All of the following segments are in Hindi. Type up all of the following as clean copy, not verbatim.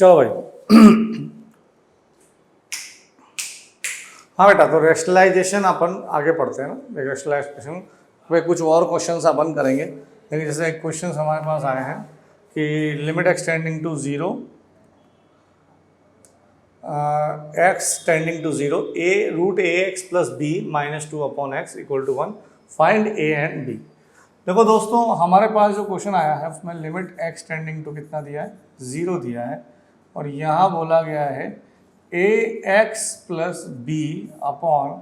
चलो भाई। हाँ बेटा, तो रेशनलाइजेशन अपन आगे पढ़ते हैं ना। रेशनलाइजेशन पे कुछ और क्वेश्चंस अपन करेंगे, लेकिन जैसे एक क्वेश्चन हमारे पास आए हैं कि limit x tending to zero x tending to zero a root a x plus b minus 2 upon x equal to 1 find a and b. देखो दोस्तों, हमारे पास जो क्वेश्चन आया है उसमें लिमिट एक्स टेंडिंग टू कितना दिया है, 0 दिया है, और यहाँ बोला गया है a x plus b upon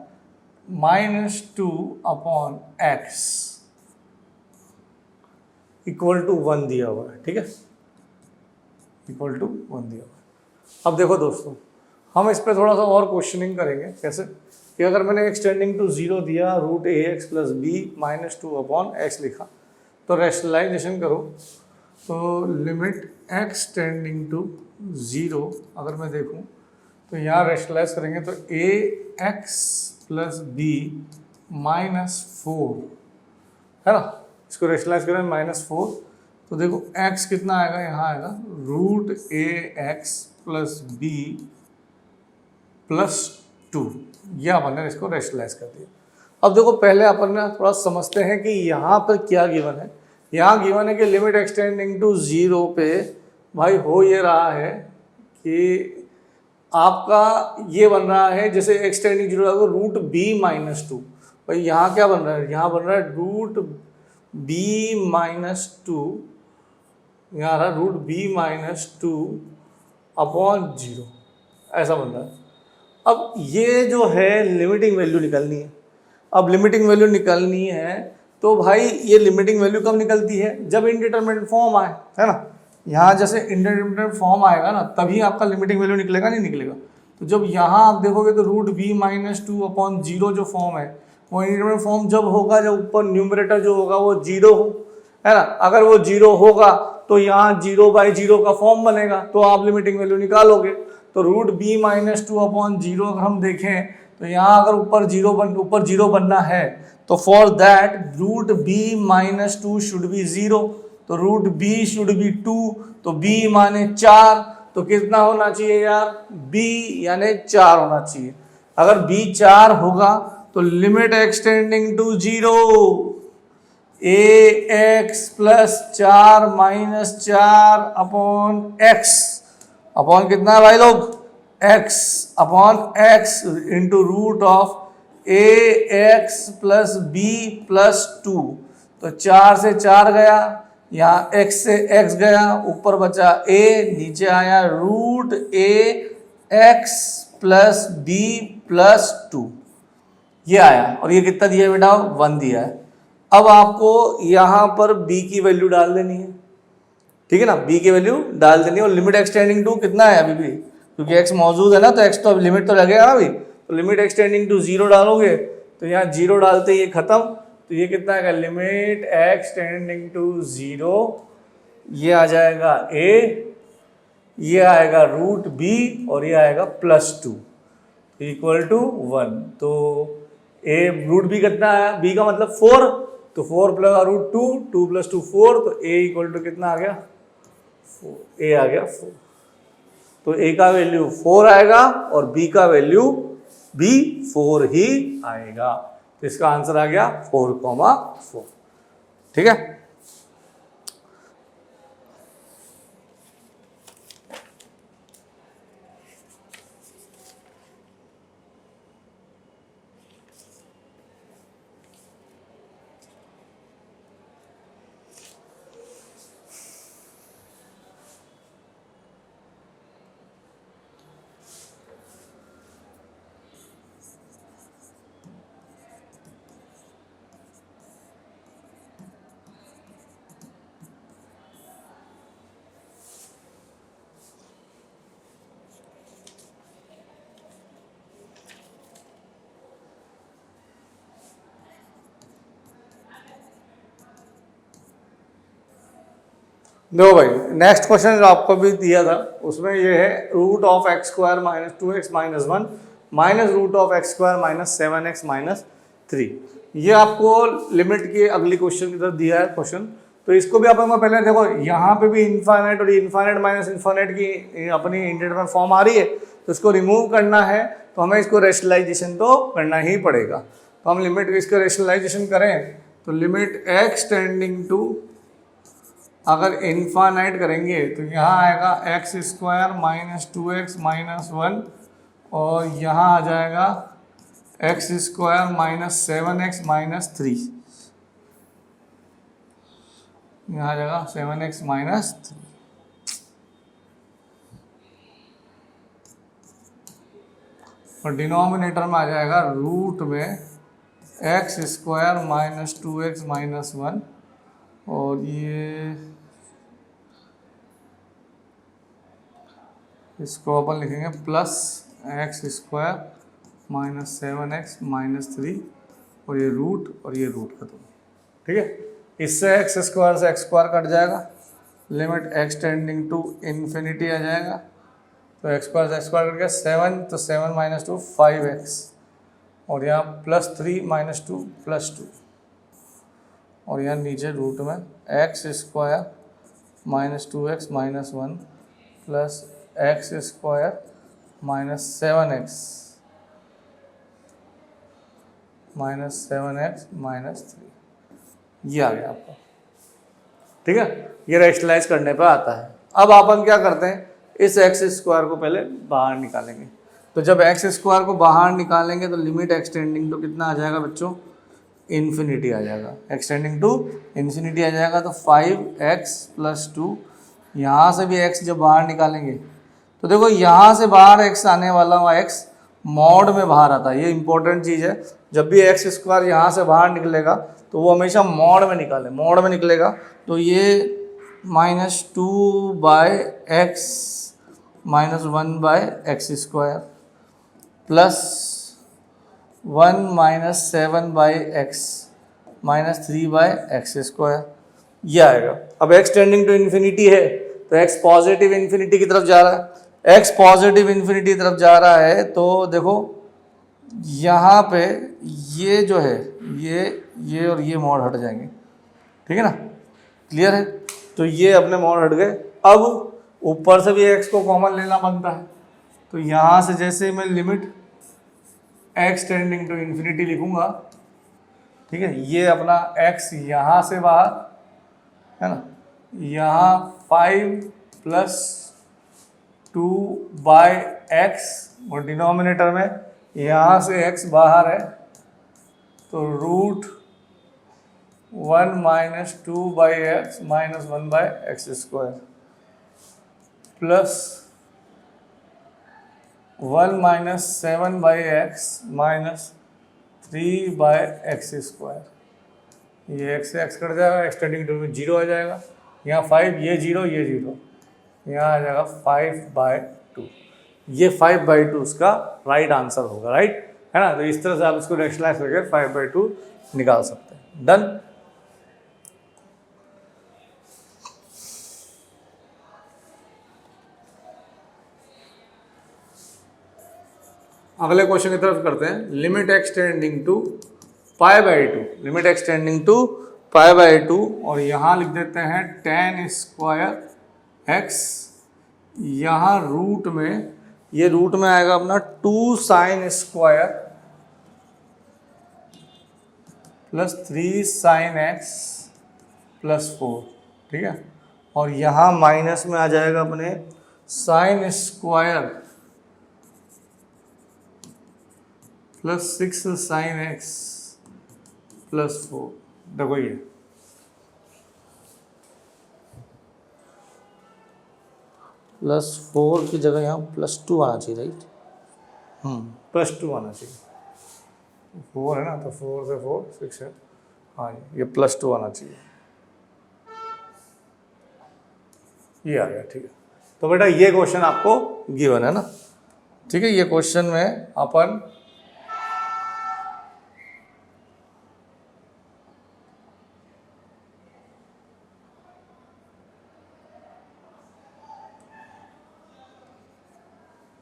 minus 2 upon x equal to 1 दिया हुआ है। ठीक है, इक्वल टू 1 दिया हुआ है। अब देखो दोस्तों, हम इस पर थोड़ा सा और क्वेश्चनिंग करेंगे। कैसे कि अगर मैंने एक्सटेंडिंग टू 0 दिया, root a x plus b minus 2 upon x लिखा, तो रेशनलाइजेशन करो तो लिमिट एक्स टेंडिंग टू 0 अगर मैं देखूं तो यहाँ रेशनलाइज करेंगे तो ए एक्स प्लस बी माइनस 4 है ना। इसको रेशनलाइज करें -4, तो देखो x कितना आएगा, यहाँ आएगा root a x plus b plus 2। यह अपन ने इसको रेशनलाइज कर दिया। अब देखो, पहले अपन ने थोड़ा समझते हैं कि यहाँ पर क्या गिवन है। यहाँ गिवन है कि लिमिट एक्सटेंडिंग टू 0 पे भाई हो ये रहा है कि आपका ये बन रहा है जैसे एक्सटेंडिंग 0 है रूट बी माइनस 2। भाई यहाँ क्या बन रहा है, यहाँ बन रहा है रूट बी माइनस 2, यहाँ रहा रूट बी माइनस 2 अपॉन 0, ऐसा बन रहा है। अब ये जो है लिमिटिंग वैल्यू निकलनी है। अब लिमिटिंग वैल्यू निकलनी है तो भाई ये लिमिटिंग वैल्यू कब निकलती है, जब इनडिटरमिनेट फॉर्म आए, है ना। यहाँ जैसे इनडिटरमिनेट फॉर्म आएगा ना, तभी आपका लिमिटिंग वैल्यू निकलेगा, नहीं निकलेगा। तो जब यहाँ आप देखोगे तो रूट बी माइनस 2 अपॉन 0 जो फॉर्म है वो इनडिटरमिनेट फॉर्म जब होगा जब ऊपर न्यूमरेटर जो होगा वो 0 हो, है ना। अगर वो 0 होगा तो यहाँ 0/0 का फॉर्म बनेगा, तो आप लिमिटिंग वैल्यू निकालोगे। तो रूट बी माइनस 2 अपॉन 0 अगर हम देखें तो यहाँ अगर ऊपर 0 बनना है तो for that root b minus 2 should be 0, तो रूट बी शुड बी 2, तो b माने 4, तो कितना होना चाहिए यार, b यानी 4 होना चाहिए। अगर b 4 होगा तो limit x tending to 0 a x plus 4 minus 4 upon x upon कितना है भाई लोग, x upon x into root of a x plus b plus 2। तो 4 से 4 गया, यहाँ x से x गया, ऊपर बचा a, नीचे आया root a x plus b plus 2, ये आया। और ये कितना दिया है बेटा, 1 दिया है। अब आपको यहाँ पर b की वैल्यू डाल देनी है, ठीक है ना, b की वैल्यू डाल देनी है। और लिमिट एक्सटेंडिंग टू कितना है अभी भी, क्योंकि x मौजूद है ना, तो x तो लिमिट तो लगेगा ना अभी। तो लिमिट एक्सटेंडिंग टू 0 डालोगे तो यहाँ 0 डालते ही ये खत्म। तो ये कितना आएगा, लिमिट एक्सटेंडिंग टू 0, ये आ जाएगा a, ये आएगा रूट b और ये आएगा +2 इक्वल टू 1। तो a रूट b कितना है, b का मतलब 4, तो 4 प्लस रूट 2, 2 + 2 4, तो a इक्वल टू कितना आ गया, 4, a आ गया 4। तो a का वैल्यू 4 आएगा और b का वैल्यू भी 4 ही आएगा। तो इसका आंसर आ गया 4,4। ठीक है। देखो भाई, नेक्स्ट क्वेश्चन जो आपको भी दिया था उसमें ये है root of x² minus 2x minus 1 minus root of x² minus 7x minus 3। ये आपको लिमिट के अगली क्वेश्चन की तरफ दिया है क्वेश्चन। तो इसको भी अपन को पहले देखो, यहाँ पे भी इन्फाइनाइट और इन्फाइनाइट माइनस इन्फाइनाइट की अपनी इंटीग्रल फॉर्म आ रही है, तो इसको रिमूव करना है तो हमें इसको रेशनलाइजेशन तो करना ही पड़ेगा। तो हम लिमिट इसका रेशनलाइजेशन करें तो लिमिट x टेंडिंग टू, अगर इन्फाइनाइट करेंगे तो यहाँ आएगा x square minus 2x minus 1, और यहाँ आ जाएगा x square minus 7x minus 3, यहाँ आ जाएगा 7x माइनस 3। और डिनोमिनेटर में आ जाएगा रूट में x square minus 2x minus 1, और ये इसको अपन लिखेंगे plus x square minus 7x minus 3, और ये रूट खत्म। ठीक है, इससे एक्स स्क्वायर से एक्स स्क्वायर कट जाएगा, limit x tending to infinity आ जाएगा, तो एक्स स्क्वायर से एक्स स्क्वायर कट गया 7, तो 7 माइनस 2 5x, और यहाँ प्लस 3 माइनस 2 प्लस 2, और यहाँ नीचे रूट में x square minus 2x minus 1 plus x square minus 7x minus 7x minus 3, ये आ गया आपका। ठीक है, ये रेशनलाइज करने पे आता है। अब अपन क्या करते हैं, इस एक्स स्क्वायर को पहले बाहर निकालेंगे। तो जब एक्स स्क्वायर को बाहर निकालेंगे तो लिमिट एक्सटेंडिंग टू कितना आ जाएगा बच्चों, इन्फिनिटी आ जाएगा, एक्सटेंडिंग टू इन्फिनिटी आ जाएगा। तो 5x प्लस 2, यहाँ से भी x जब बाहर निकालेंगे तो देखो यहाँ से बाहर x आने वाला x मॉड में बाहर आता है, ये इंपॉर्टेंट चीज़ है। जब भी एक्स स्क्वायर यहाँ से बाहर निकलेगा तो वो हमेशा मॉड में निकाले, मॉड में निकलेगा। तो ये minus 2 by x minus 1 by x square plus 1 minus 7 by x minus 3 by x square, ये आएगा। अब x टेंडिंग टू इन्फिनिटी है तो x पॉजिटिव इन्फिनिटी की तरफ जा रहा है, x पॉजिटिव इन्फिनिटी की तरफ जा रहा है। तो देखो यहाँ पे ये जो है ये और ये मोड़ हट जाएंगे, ठीक है ना, क्लियर है। तो ये अपने मोड़ हट गए। अब ऊपर से भी x को कॉमन लेना बनता है, तो यहाँ से जैसे मैं limit x tending to infinity लिखूंगा, ठीक है, ये अपना x यहाँ से बाहर है ना, यहाँ 5 प्लस 2 बाय एक्स, और डिनोमिनेटर में यहाँ से x बाहर है तो root 1 minus 2 by x minus 1 by x square plus 1 minus 7 by x minus 3 by x square. ये x से x कट जाएगा, x टेंडिंग टू में 0 आ जाएगा, यहाँ 5, ये 0, ये 0, यहाँ आ जाएगा 5/2। ये 5/2 उसका राइट आंसर होगा, राइट है ना। तो इस तरह से आप इसको रेशनलाइज करके 5/2 निकाल सकते हैं। डन। अगले क्वेश्चन की तरफ करते हैं। Limit x tending to π/2, limit x tending to π/2, और यहाँ लिख देते हैं tan स्क्वायर x, यहाँ रूट में, ये रूट में आएगा अपना 2 sin square plus 3 sin x plus 4, ठीक है, और यहाँ माइनस में आ जाएगा अपने sin square plus 6 sin x plus 4। देखो ये प्लस 4 की जगह यहाँ +2 आना चाहिए, राइट, +2 आना चाहिए। 4 है ना, तो 4 से 4 6 है, हाँ ये +2 आना चाहिए, ये आ गया, ठीक है। तो बेटा ये क्वेश्चन आपको गिवन है ना, ठीक है। ये क्वेश्चन में अपन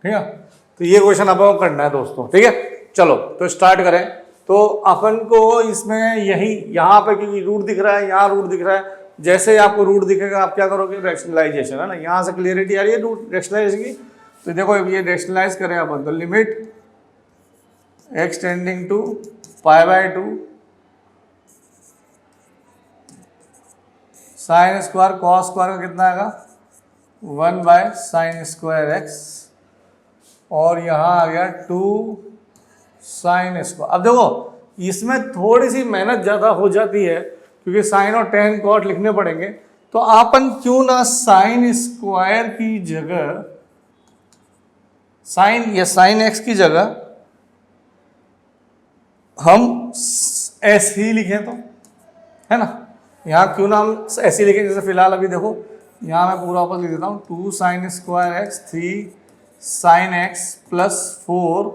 ठीक है, तो ये क्वेश्चन अपन को करना है दोस्तों, ठीक है। चलो तो स्टार्ट करें। तो अपन को इसमें यही यहाँ पे क्योंकि रूट दिख रहा है, यहाँ रूट दिख रहा है, जैसे ही आपको रूट दिखेगा आप क्या करोगे, रैशनलाइजेशन, है ना। यहाँ से क्लियरिटी आ रही है रूट रैशनलाइजेशन की। तो देखो ये रैशनलाइज करें अपन, तो limit x tending to π/2 sine square cos square का कितना आएगा 1/sin²x, और यहाँ आ गया 2 sin स्क्वायर। अब देखो इसमें थोड़ी सी मेहनत ज़्यादा हो जाती है क्योंकि साइन और टेन कॉट लिखने पड़ेंगे, तो अपन क्यों ना साइन स्क्वायर की जगह साइन या साइन एक्स की जगह हम एस ही लिखें, तो है ना। यहाँ क्यों ना हम ऐसे ही लिखें, जैसे फिलहाल अभी देखो यहाँ मैं पूरा ऊपर लिख देता हूँ 2 sin²x 3 sin x +4,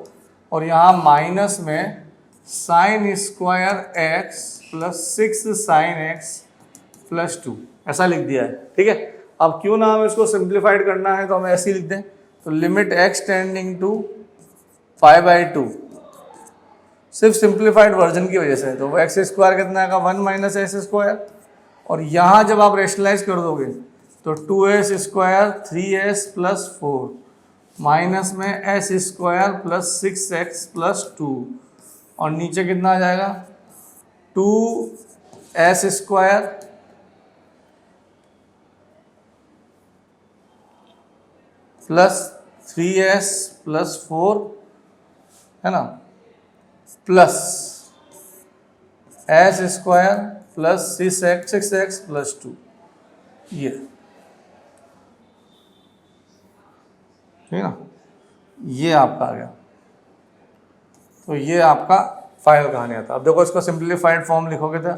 और यहाँ माइनस में sin²x +6 sin x +2, ऐसा लिख दिया है, ठीक है। अब क्यों ना हम इसको सिंप्लीफाइड करना है तो हम ऐसे ही लिख दें, तो लिमिट x टेंडिंग टू π/2, सिर्फ सिंप्लीफाइड वर्जन की वजह से, तो वो x² कितना आएगा 1 - s², और यहाँ जब आप रेशनलाइज कर दोगे तो 2s² 3s +4 माइनस में s² +6x +2, और नीचे कितना आ जाएगा 2s² +3s +4, है ना, प्लस s² +6x +2, ये ठीक है ना, ये आपका आ गया। तो ये आपका फाइनल कहानी आता है। अब देखो इसको सिंप्लीफाइड फॉर्म लिखोगे तो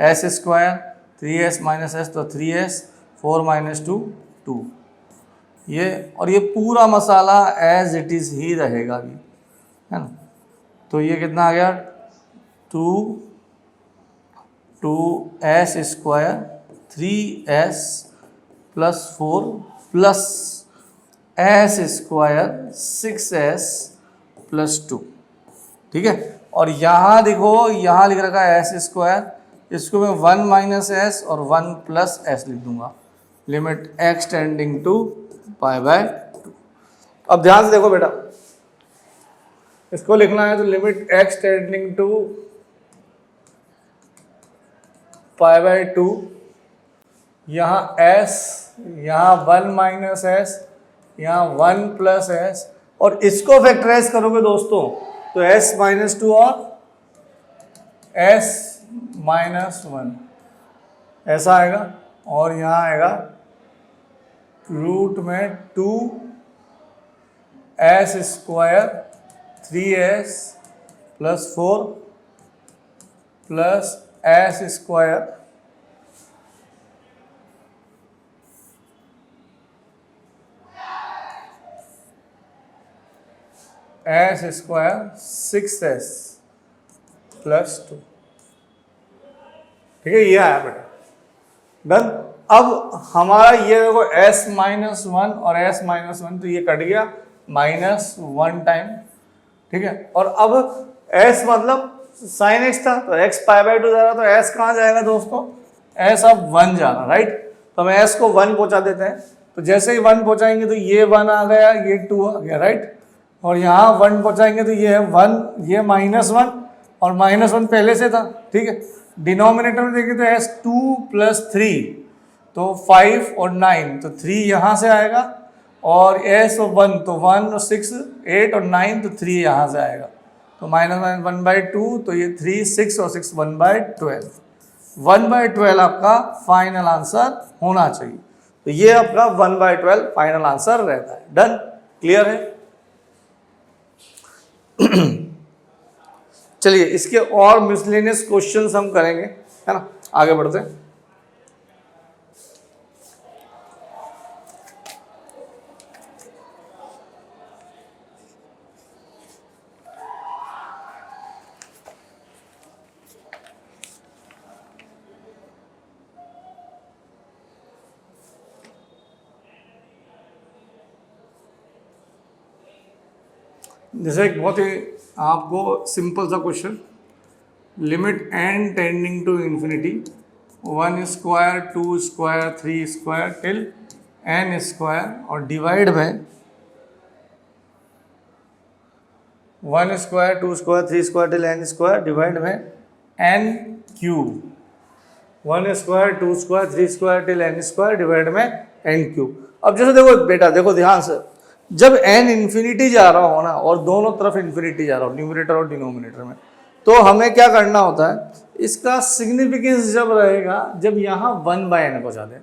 s² 3s - s तो 3s 4 - 2 2, ये, और ये पूरा मसाला एज इट इज़ ही रहेगा अभी, है ना। तो ये कितना आ गया 2s² 3s +4 plus s² 6s +2, ठीक है। और यहाँ देखो यहाँ लिख रखा है s², इसको मैं 1 - s और 1 + s लिख दूंगा, लिमिट x टेंडिंग टू π/2। अब ध्यान से देखो बेटा, इसको लिखना है तो लिमिट x टेंडिंग टू π/2, यहाँ s, यहाँ 1 - s, यहाँ 1 + s, और इसको फैक्टराइज करोगे दोस्तों तो s - 2 और s - 1 ऐसा आएगा, और यहाँ आएगा रूट में 2s² 3s +4 plus s² s² 6s +2, ठीक है। ये आया बेटा, डन। अब हमारा ये देखो s - 1 और s - 1, तो ये कट गया -1 टाइम, ठीक है। और अब s मतलब sin x था, तो x π/2 जा रहा, तो s कहाँ जाएगा दोस्तों, s अब 1 जाना, राइट। तो हम s को 1 पहुंचा देते हैं, तो जैसे ही 1 पहुंचाएंगे तो ये 1 आ गया, ये 2 आ गया, राइट। और यहाँ 1 पहुंचाएंगे तो ये है 1, ये -1, और -1 पहले से था, ठीक है। डिनोमिनेटर में देखें तो s 2 + 3 तो 5 और 9, तो 3 यहाँ से आएगा, और s और 1 तो 1 और 6 8 और 9 तो 3 यहाँ से आएगा, तो -1/2, तो ये 3 6 और 6 1/12, 1/12 आपका फाइनल आंसर होना चाहिए। तो ये आपका 1/12 फाइनल आंसर रहता है। डन, क्लियर है। चलिए इसके और मिसलेनियस क्वेश्चंस हम करेंगे, है ना, आगे बढ़ते हैं। जैसे एक बहुत ही आपको सिंपल सा question, limit n tending to infinity 1 square 2 square 3 square till n square और डिवाइड में 1 square 2 square 3 square till n square divide में n cube 1 square 2 square 3 square till n square divide में n क्यूब। अब जैसे देखो बेटा, देखो ध्यान से, जब n इन्फिनिटी जा रहा हो ना और दोनों तरफ इन्फिनिटी जा रहा हो, न्यूमरेटर और डिनोमिनेटर में, तो हमें क्या करना होता है, इसका सिग्निफिकेंस जब रहेगा जब यहाँ 1/n को जा दे।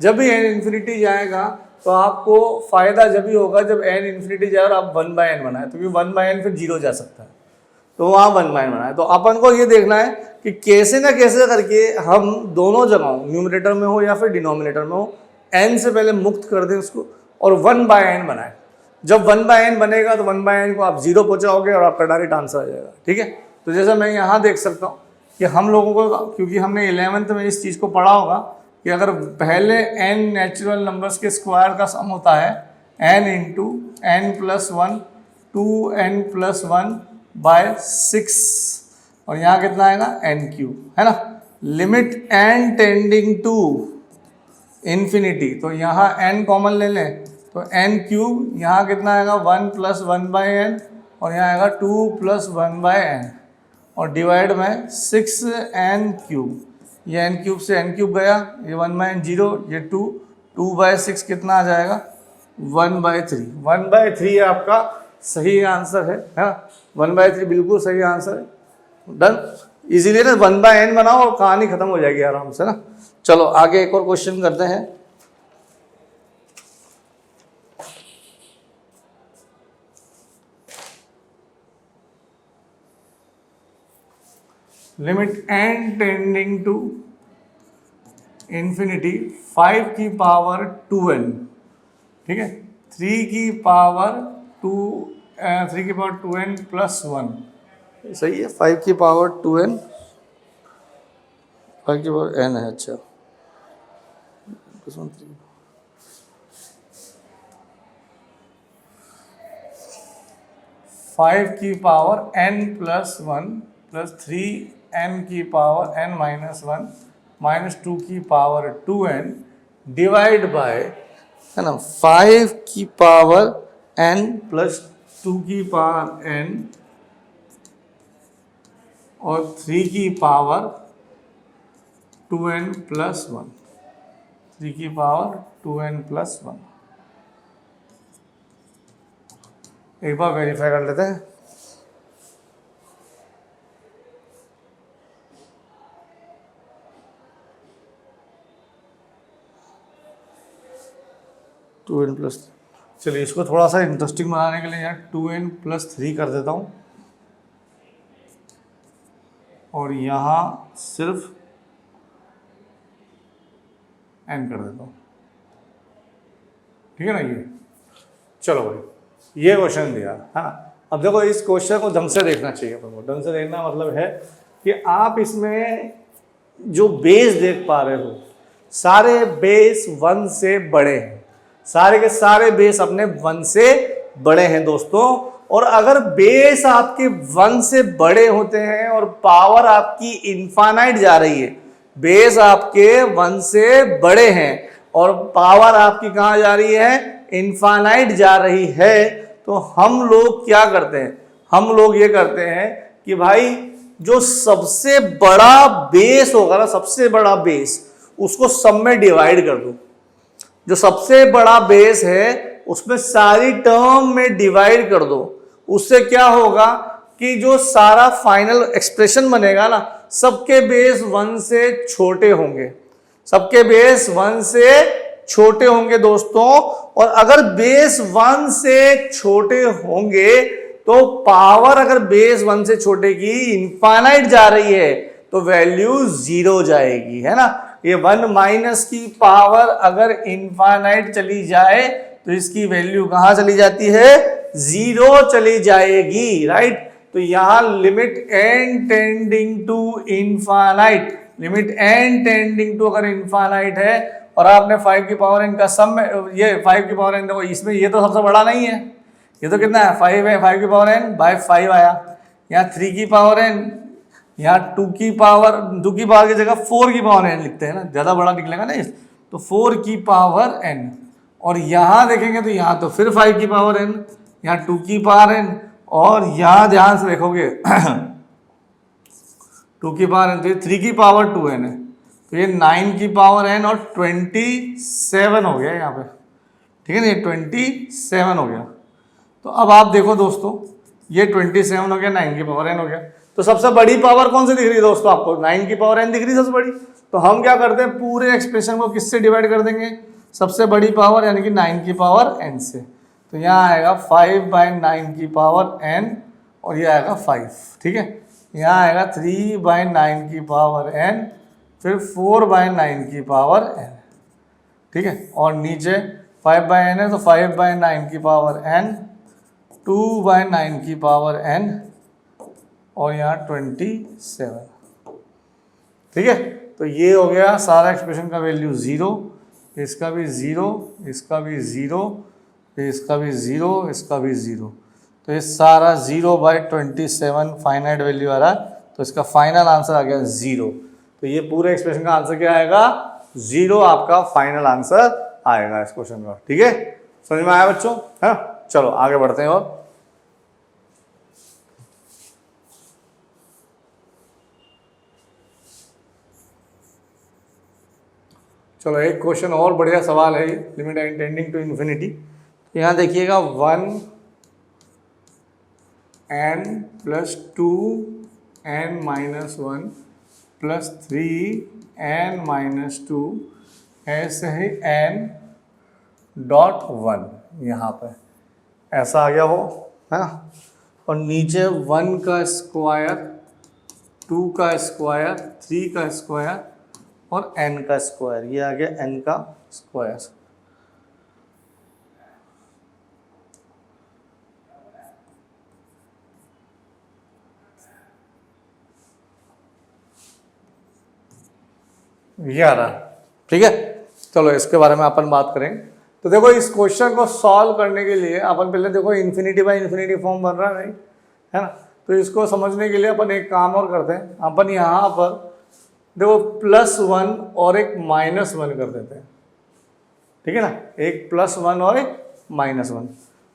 जब भी n इन्फिनिटी जाएगा तो आपको फ़ायदा जब भी होगा जब n इन्फिनिटी जाए और आप 1/n बनाए, तो क्योंकि 1/n फिर 0 जा सकता है, तो वहाँ 1/n बनाए। तो अपन को ये देखना है कि कैसे ना कैसे करके हम दोनों जगहों, न्यूमरेटर में हो या फिर डिनोमिनेटर में हो, n से पहले मुक्त कर दें उसको और 1/n बनाए। जब 1/n बनेगा तो 1/n को आप 0 पहुँचाओगे और आपका डायरेक्ट आंसर आ जाएगा। ठीक है, तो जैसा मैं यहाँ देख सकता हूँ कि हम लोगों को, क्योंकि हमने 11th में इस चीज़ को पढ़ा होगा कि अगर पहले n नेचुरल नंबर्स के स्क्वायर का सम होता है n into n plus 1 2n plus 1/6 और यहाँ कितना आएगा n क्यूब, है ना। Limit n tending to infinity, तो यहाँ n कॉमन ले लें तो n क्यूब, यहाँ कितना आएगा 1 प्लस 1/n और यहाँ आएगा 2 प्लस 1/n और डिवाइड में 6n क्यूब। ये n क्यूब से n क्यूब गया, ये 1/n 0, ये 2, 2/6 कितना आ जाएगा 1/3। 1/3 आपका सही आंसर है ना, 1/3 बिल्कुल सही आंसर है। डन, इजीली ना 1/n बनाओ और कहानी खत्म हो जाएगी आराम से ना। चलो आगे एक और क्वेश्चन करते हैं। Limit n tending to infinity 5 की पावर 2n, ठीक है, 3 की पावर 2n प्लस 1, सही है। 5 की पावर 2n, 5 की पावर n है, अच्छा 5 की power n plus 1 plus 3n की पावर n माइनस 1 माइनस 2 की पावर 2n डिवाइड बाय, है ना, 5 की पावर n प्लस 2 की पावर n और 3 की पावर 2n प्लस 1, 3 की पावर 2n प्लस 1। एक बार वेरीफाई कर लेते हैं। टू एन प्लस, चलिए इसको थोड़ा सा इंटरेस्टिंग बनाने के लिए यार 2n प्लस 3 कर देता हूँ और यहाँ सिर्फ n कर देता हूँ, ठीक है ना। ये चलो भाई, ये क्वेश्चन दिया है ना। अब देखो इस क्वेश्चन को ढंग से देखना चाहिए अपन को। ढंग से देखना मतलब है कि आप इसमें जो बेस देख पा रहे हो, सारे बेस 1 से बड़े हैं, सारे के सारे बेस अपने 1 से बड़े हैं दोस्तों। और अगर बेस आपके 1 से बड़े होते हैं और पावर आपकी इनफाइनाइट जा रही है, बेस आपके 1 से बड़े हैं और पावर आपकी कहाँ जा रही है, इनफाइनाइट जा रही है, तो हम लोग क्या करते हैं, हम लोग ये करते हैं कि भाई जो सबसे बड़ा बेस होगा ना, सबसे बड़ा बेस, उसको सब में डिवाइड कर दो। जो सबसे बड़ा बेस है उसमें सारी टर्म में डिवाइड कर दो। उससे क्या होगा कि जो सारा फाइनल एक्सप्रेशन बनेगा ना, सबके बेस 1 से छोटे होंगे, सबके बेस 1 से छोटे होंगे दोस्तों। और अगर बेस 1 से छोटे होंगे तो पावर, अगर बेस 1 से छोटे की इनफाइनाइट जा रही है तो वैल्यू 0 जाएगी, है ना। ये 1 माइनस की पावर अगर इनफाइनाइट चली जाए तो इसकी वैल्यू कहां चली जाती है, 0 चली जाएगी, राइट। तो यहां limit n tending to infinite, limit n tending to अगर इनफाइनाइट है और आपने 5 की पावर n का सम में, ये 5 की पावर n देखो, इसमें ये तो सबसे बड़ा नहीं है, ये तो कितना है 5 है, 5 की पावर n बाय 5 आया। यहाँ 3 की पावर n, यहाँ टू की पावर की जगह 4 की पावर n लिखते हैं ना, ज़्यादा बड़ा निकलेगा ना इस, तो 4 की पावर n। और यहाँ देखेंगे तो यहाँ तो फिर 5 की पावर n, यहाँ 2 की पावर n, और यहाँ ध्यान से देखोगे 2 की पावर n, तो ये 3 की पावर 2n है, तो ये 9 की पावर n और 27 हो गया यहाँ पे, ठीक है ना, ये 27 हो गया। तो अब आप देखो दोस्तों, ये 27 हो गया, 9 की पावर n हो गया, तो सबसे बड़ी पावर कौन सी दिख रही है दोस्तों आपको? 9 की पावर n दिख रही है सबसे बड़ी। तो हम क्या करते हैं, पूरे एक्सप्रेशन को किससे डिवाइड कर देंगे? सबसे बड़ी पावर यानी कि 9 की पावर n से। तो यहाँ आएगा 5/9 की पावर n, और ये आएगा 5, ठीक है। यहाँ आएगा 3/9 की पावर n, फिर 4/9 की पावर n, ठीक है। और नीचे 5/n है तो 5/9 की पावर n, 2/9 की पावर n, और यहाँ 27, ठीक है। तो ये हो गया सारा एक्सप्रेशन का वैल्यू 0, इसका भी 0, इसका भी 0, इसका भी 0, इसका भी 0। तो ये सारा 0/27 फाइनाइट वैल्यू आ रहा है, तो इसका फाइनल आंसर आ गया 0। तो ये पूरे एक्सप्रेशन का आंसर क्या आएगा? 0 आपका फाइनल आंसर आएगा इस क्वेश्चन का, ठीक है। समझ में आया बच्चों? हाँ, चलो आगे बढ़ते हैं। और चलो एक क्वेश्चन और बढ़िया सवाल है, limit n tending to infinity. यहाँ देखिएगा 1n + 2n - 1 + 3n - 2 ऐसे ही n.1 यहाँ पे ऐसा आ गया हो, है ना। और नीचे 1 का स्क्वायर, 2 का स्क्वायर, 3 का स्क्वायर और n का स्क्वायर, ये आ गया n का स्क्वायर। ये आ रहा, ठीक है। चलो इसके बारे में अपन बात करेंगे। तो देखो इस क्वेश्चन को सॉल्व करने के लिए अपन पहले देखो इन्फिनिटी बाई इन्फिनिटी फॉर्म बन रहा है, नहीं है ना। तो इसको समझने के लिए अपन एक काम और करते हैं, अपन यहाँ पर देखो +1 और एक -1 कर देते हैं, ठीक है ना। एक +1 और एक -1।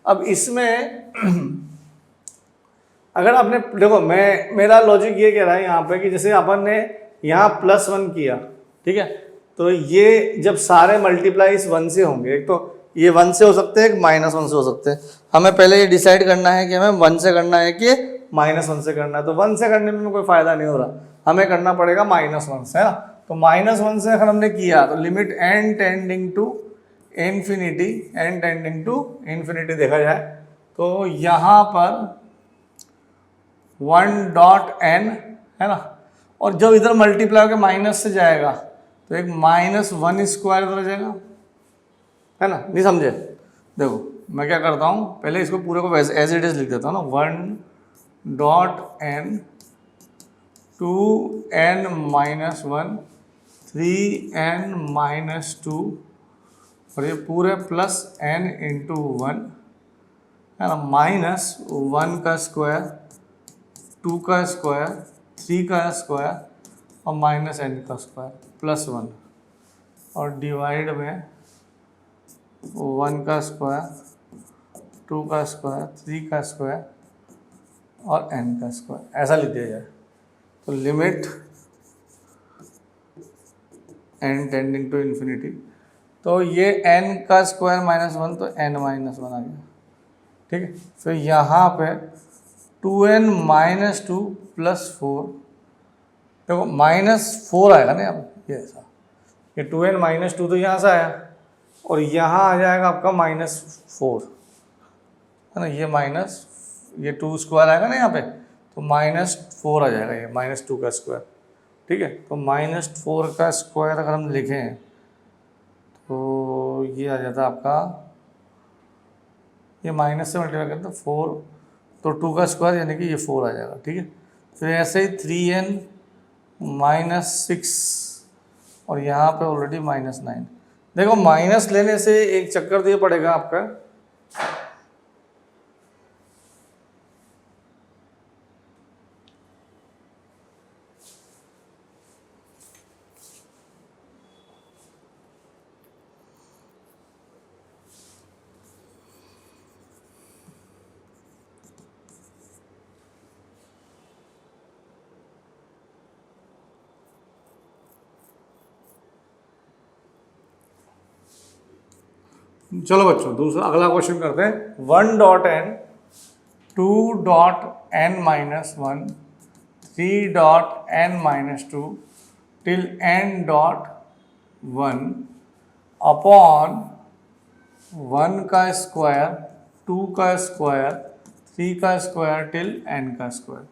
अब इसमें अगर आपने देखो, मेरा लॉजिक ये कह रहा है यहाँ पे कि जैसे अपन ने यहाँ +1 किया, ठीक है, तो ये जब सारे मल्टीप्लाई इस 1 से होंगे, एक तो ये 1 से हो सकते हैं, एक -1 से हो सकते हैं। हमें पहले ये डिसाइड करना है कि हमें 1 से करना है कि -1 से करना है। तो 1 से करने में कोई फायदा नहीं हो रहा, हमें करना पड़ेगा -1 से, है ना। तो -1 से अगर हमने किया तो limit n tending to infinity देखा जाए तो यहाँ पर 1.n है ना। और जब इधर मल्टीप्लाई होकर माइनस से जाएगा तो एक -1 स्क्वायर इधर आ जाएगा, है ना। नहीं समझे? देखो मैं क्या करता हूँ, पहले इसको पूरे को वैसे एज इट इज लिख देता हूँ ना, 1.n 2n - 1 3n - 2 और ये पूरे +n × 1 है ना, -1 का स्क्वायर, 2 का स्क्वायर, 3 का स्क्वायर और -n का स्क्वायर +1 और डिवाइड में 1 का स्क्वायर, 2 का स्क्वायर, 3 का स्क्वायर और n का स्क्वायर, ऐसा लिख दिया जाए। तो limit n tending to infinity, तो ये n का स्क्वायर -1 तो n - 1 आ गया, ठीक है। फिर यहाँ पे 2n - 2 + 4, देखो -4 आएगा ना अब, ये ऐसा, ये 2n - 2 तो यहाँ से आया और यहाँ आ जाएगा आपका -4, है ना। ये 2 स्क्वायर आएगा ना यहाँ पे, तो -4 आ जाएगा, ये -2 का स्क्वायर, ठीक है। तो -4 का स्क्वायर अगर हम लिखें तो ये आ जाता आपका, ये माइनस से मल्टीप्लाई करते हैं 4, तो 2 का स्क्वायर यानी कि ये 4 आ जाएगा, ठीक है। फिर ऐसे ही 3n - 6 और यहाँ पे ऑलरेडी -9। देखो माइनस लेने से एक चक्कर तो ये पड़ेगा आपका, चलो बच्चों दूसरा अगला क्वेश्चन करते हैं। 1.n 2.n-1 3.n-2 till n.1 upon 1 का स्क्वायर 2 का स्क्वायर 3 का स्क्वायर टिल n का स्क्वायर,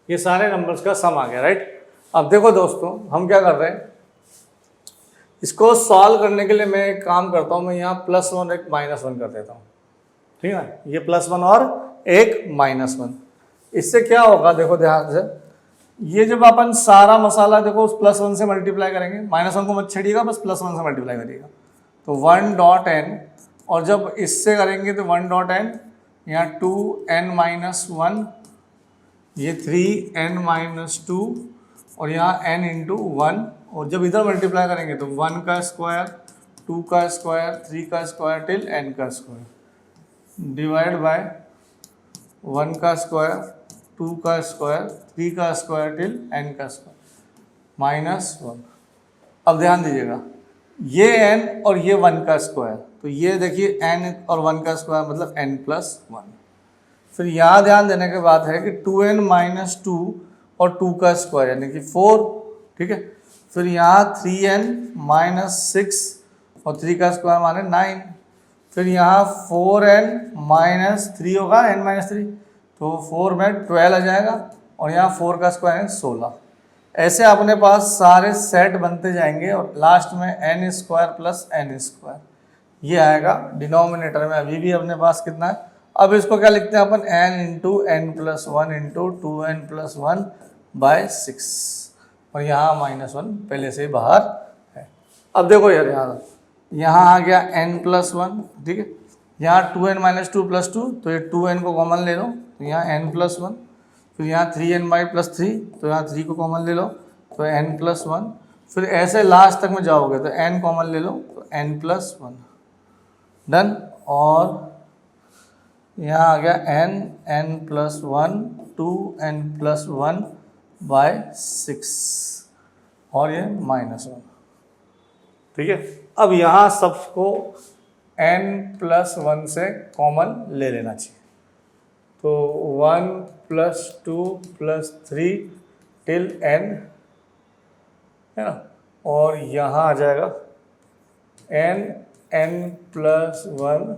ये सारे नंबर्स का सम आ गया, राइट। अब देखो दोस्तों हम क्या कर रहे हैं, इसको सॉल्व करने के लिए मैं एक काम करता हूँ, मैं यहाँ +1 और एक -1 कर देता हूँ, ठीक है। ये +1 और एक -1, इससे क्या होगा देखो ध्यान से, ये जब अपन सारा मसाला देखो उस +1 से मल्टीप्लाई करेंगे, -1 को मत छेड़िएगा, बस +1 से मल्टीप्लाई करिएगा, तो 1.n, और जब इससे करेंगे तो 1.n, यहाँ 2n-1, ये 3n-2, और यहाँ n × 1, और जब इधर मल्टीप्लाई करेंगे तो 1 का स्क्वायर 2 का स्क्वायर 3 का स्क्वायर टिल n का स्क्वायर, डिवाइड बाय 1 का स्क्वायर 2 का स्क्वायर 3 का स्क्वायर टिल n का स्क्वायर -1। अब ध्यान दीजिएगा, ये n और ये 1 का स्क्वायर, तो ये देखिए n और 1 का स्क्वायर मतलब n+1। फिर यहाँ ध्यान देने के बाद है कि 2n-2 और 2 का स्क्वायर यानी कि 4, ठीक है। फिर यहाँ 3n-6 और 3 का स्क्वायर माने 9, फिर यहाँ 4n-3 होगा n-3, तो 4 में 12 आ जाएगा, और यहाँ 4 का स्क्वायर है 16। ऐसे अपने पास सारे सेट बनते जाएंगे और लास्ट में n² + n², ये आएगा डिनोमिनेटर में। अभी भी अपने पास कितना है, अब इसको क्या लिखते हैं अपन, n × n+1 × 2n+1/6, और यहाँ -1 पहले से ही बाहर है। अब देखो यार यहाँ आ गया n+1, ठीक है, यहाँ 2n-2 + 2, तो ये 2n को कॉमन ले लो, तो यहाँ n+1, फिर यहाँ 3n/+3, तो यहाँ 3 को कॉमन ले लो, तो n+1, फिर ऐसे लास्ट तक में जाओगे तो n कॉमन ले लो, तो n+1, डन। और यहाँ आ गया n+1 2n+1/6, और ये -1, ठीक है। अब यहाँ सबको n+1 से कॉमन ले लेना चाहिए, तो 1 + 2 + 3 टिल n, है ना, और यहाँ आ जाएगा n+1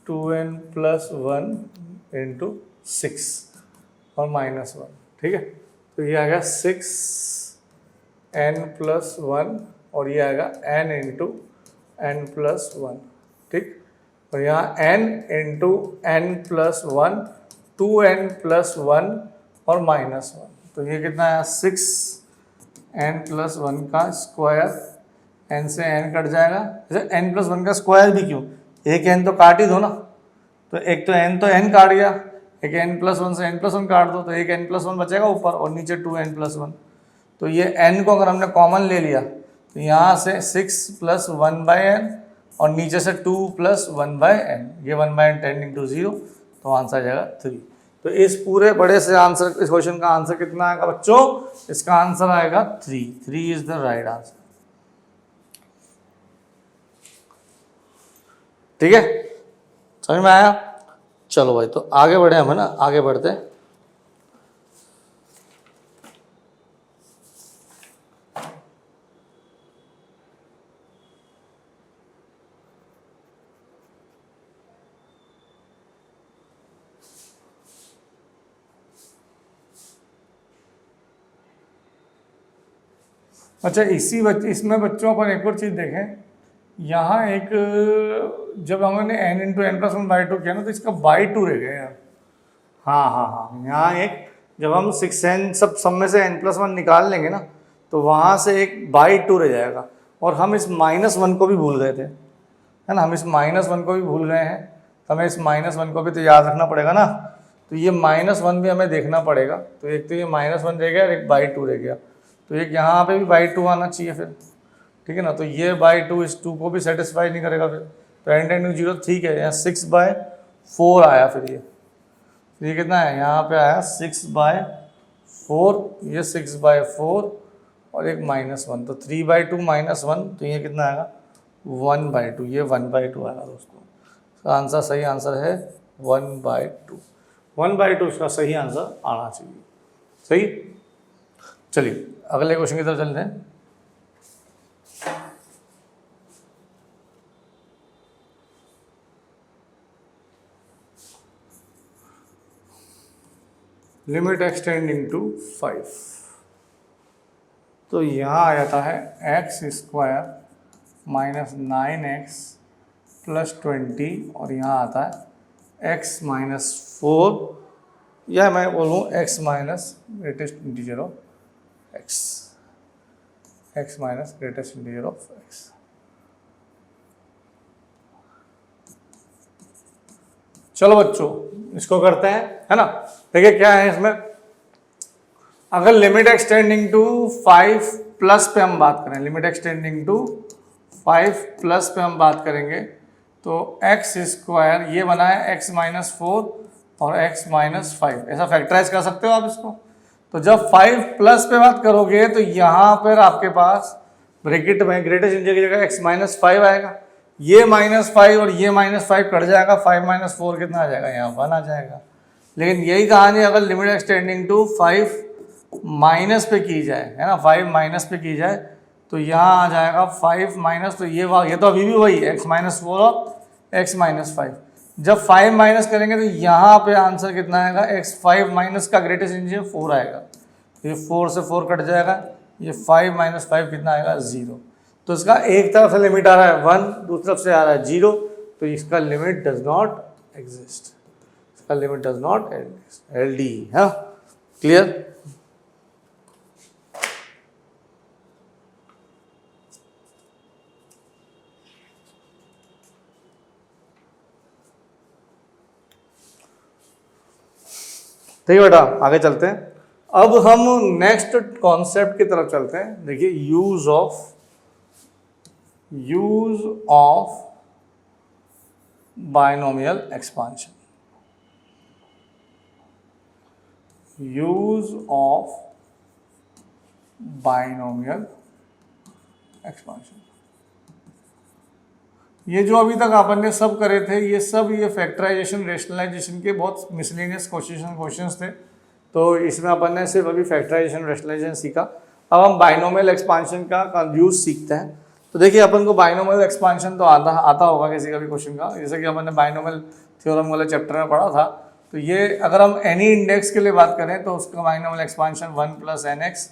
2n+1 × 6 और -1, ठीक है। तो ये आ गया 6n+1, और ये आएगा n × n+1, ठीक। और यहाँ n × n+1 2n+1 और -1, तो ये कितना है 6n+1 का स्क्वायर, n से n कट जाएगा, जैसे n+1 का स्क्वायर भी क्यों, एक n तो काट ही दो ना, तो एक तो n काट गया, एक n+1 से n+1 काट दो, तो एक n+1 बचेगा ऊपर, और नीचे 2n+1, तो ये n को अगर हमने कॉमन ले लिया तो यहाँ से 6 + 1/n, और नीचे से 2 + 1/n, ये 1/n 10 × 0, तो आंसर आ जाएगा 3। तो इस पूरे बड़े से आंसर, इस क्वेश्चन का आंसर कितना आएगा बच्चों, इसका आंसर आएगा 3 इज द राइट आंसर, ठीक है, समझ में आया। चलो भाई, तो आगे बढ़े हम, है ना, आगे बढ़ते हैं। अच्छा, इसमें बच्चों अपन एक और चीज़ देखें, यहाँ एक जब हमने n × n+1/2 किया ना, तो इसका /2 रह गया यार। हाँ, यहाँ एक जब हम 6n सब में से n+1 निकाल लेंगे ना, तो वहाँ से एक /2 रह जाएगा, और हम इस -1 को भी भूल गए थे, है ना, हम इस -1 को भी भूल गए हैं, तो हमें इस -1 को भी तो याद रखना पड़ेगा ना, तो ये -1 भी हमें देखना पड़ेगा। तो एक तो ये -1 रह गया और एक /2 रह गया, तो एक यहाँ पे भी /2 आना चाहिए फिर, ठीक है ना। तो ये /2 इस 2 को भी सेटिस्फाई नहीं करेगा फिर, तो n टेंडिंग टू 0, ठीक है, यहाँ 6/4 आया, फिर ये कितना है, यहाँ पे आया 6/4, ये 6/4 और एक -1, तो 3/2 -1, तो ये कितना आएगा 1/2, ये 1/2 आएगा दोस्तों। इसका आंसर, सही आंसर है 1/2। 1/2 इसका सही आंसर आना चाहिए। सही, चलिए अगले क्वेश्चन की तरफ चलते हैं। लिमिट एक्सटेंडिंग टू 5, तो यहाँ आ जाता है x² माइनस 9x प्लस 20, और यहाँ आता है x माइनस 4, या मैं बोलूँ x minus greatest integer of x minus greatest integer of x। चलो बच्चों इसको करते हैं, है ना। देखिए क्या है इसमें, अगर लिमिट एक्सटेंडिंग टू 5 प्लस पे हम बात करें, लिमिट एक्सटेंडिंग टू 5 प्लस पे हम बात करेंगे, तो x², ये बना है x माइनस 4 और x माइनस 5, ऐसा फैक्टराइज कर सकते हो आप इसको। तो जब 5 प्लस पे बात करोगे तो यहाँ पर आपके पास ब्रैकेट में ग्रेटेस्ट इंटीजर की जगह x माइनस 5 आएगा, ये -5 और ये -5 कट जाएगा, 5 माइनस 4 कितना आ जाएगा, यहाँ 1 आ जाएगा। लेकिन यही कहानी अगर लिमिट एक्सटेंडिंग टू 5 माइनस पे की जाए, है ना, 5 माइनस पे की जाए, तो यहाँ आ जाएगा 5 माइनस, तो ये तो अभी भी वही x माइनस 4 और x माइनस 5। जब 5 माइनस करेंगे तो यहाँ पे आंसर कितना आएगा, x 5 माइनस का ग्रेटेस्ट इंटीजर 4 आएगा, ये 4 से 4 कट जाएगा, ये 5 माइनस 5 कितना आएगा, 0। तो इसका एक तरफ से लिमिट आ रहा है 1, दूसरी तरफ से आ रहा है 0, तो इसका लिमिट डज नॉट एग्जिस्ट, इसका limit does not exist, LD, है क्लियर। ठीक है बेटा, आगे चलते हैं। अब हम नेक्स्ट कॉन्सेप्ट की तरफ चलते हैं। देखिए use of binomial expansion, use of binomial expansion. ये जो अभी तक अपन ने सब करे थे, ये सब ये फैक्टराइजेशन रेशनलाइजेशन के बहुत मिसलेनियस क्वेश्चंस थे। तो इसमें अपन ने सिर्फ अभी फैक्टराइजेशन रेशनलाइजेशन सीखा। अब हम बाइनोमियल एक्सपांशन का यूज सीखते हैं। तो देखिए अपन को बाइनोमियल एक्सपांशन तो आता होगा किसी का भी क्वेश्चन का, जैसे कि अपन ने बाइनोमियल थ्योरम वाले चैप्टर में पढ़ा था। तो ये अगर हम एनी इंडेक्स के लिए बात करें तो उसका binomial expansion 1 + nx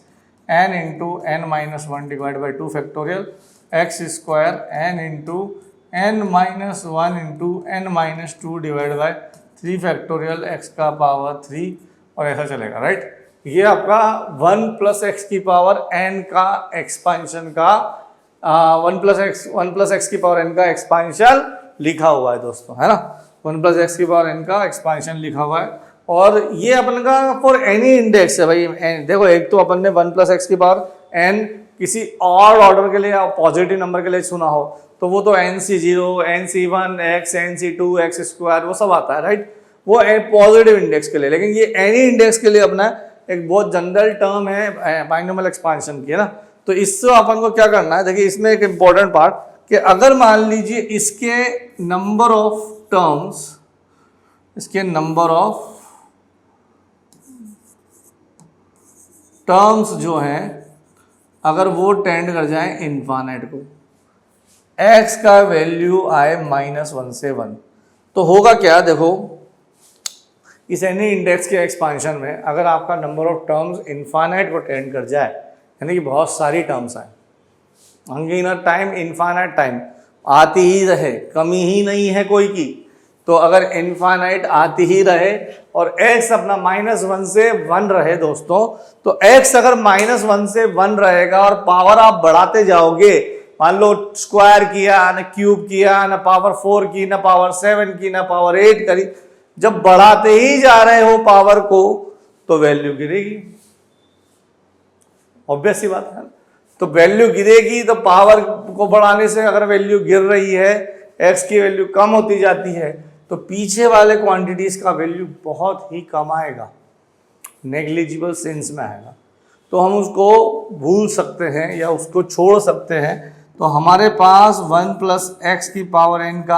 n into n minus 1 divide by 2 factorial x² n into n minus 1 into n minus 2 divide by 3 factorial x का पावर 3, और ऐसा चलेगा, राइट। ये आपका 1 + x की पावर n का एक्सपांशन का 1 + x की पावर n का एक्सपांशन लिखा हुआ है दोस्तों, है ना। 1 + x की पावर n का एक्सपांशन लिखा हुआ है, और ये अपन का फॉर एनी इंडेक्स है भाई। देखो एक तो अपन ने 1 + x की पावर n किसी और ऑर्डर के लिए या पॉजिटिव नंबर के लिए सुना हो तो वो तो nc0, nc1, x, nc2, x², वो सब आता है, राइट। वो पॉजिटिव इंडेक्स के लिए। लेकिन ये एनी इंडेक्स के लिए अपना एक बहुत जनरल टर्म है बाइनोमियल एक्सपांशन की, है ना। तो इससे अपन को क्या करना है, देखिए इसमें एक इम्पॉर्टेंट पार्ट कि अगर मान लीजिए इसके नंबर ऑफ टर्म्स, इसके नंबर ऑफ टर्म्स जो हैं अगर वो टेंड कर जाए इनफाइनाइट को, x का वैल्यू आए -1 से 1, तो होगा क्या, देखो इस एनी इंडेक्स के एक्सपांशन में अगर आपका नंबर ऑफ टर्म्स इनफाइनाइट को टेंड कर जाए, यानी कि बहुत सारी टर्म्स आए, अनगिनत टाइम, इनफाइनाइट टाइम आती ही रहे, कमी ही नहीं है कोई की, तो अगर इनफाइनाइट आती ही रहे और x अपना -1 से 1 रहे दोस्तों, तो x अगर -1 से 1 रहेगा और पावर आप बढ़ाते जाओगे, मान लो स्क्वायर किया, ना क्यूब किया, ना पावर 4 की, ना पावर 7 की, ना पावर 8 करी, जब बढ़ाते ही जा रहे हो पावर को तो वैल्यू गिरेगी, ऑब्वियस सी बात है। तो वैल्यू गिरेगी तो पावर को बढ़ाने से अगर वैल्यू गिर रही है, x की वैल्यू कम होती जाती है, तो पीछे वाले क्वांटिटीज का वैल्यू बहुत ही कम आएगा, नेग्लिजिबल सेंस में आएगा। तो हम उसको भूल सकते हैं या उसको छोड़ सकते हैं। तो हमारे पास 1 प्लस एक्स की पावर n का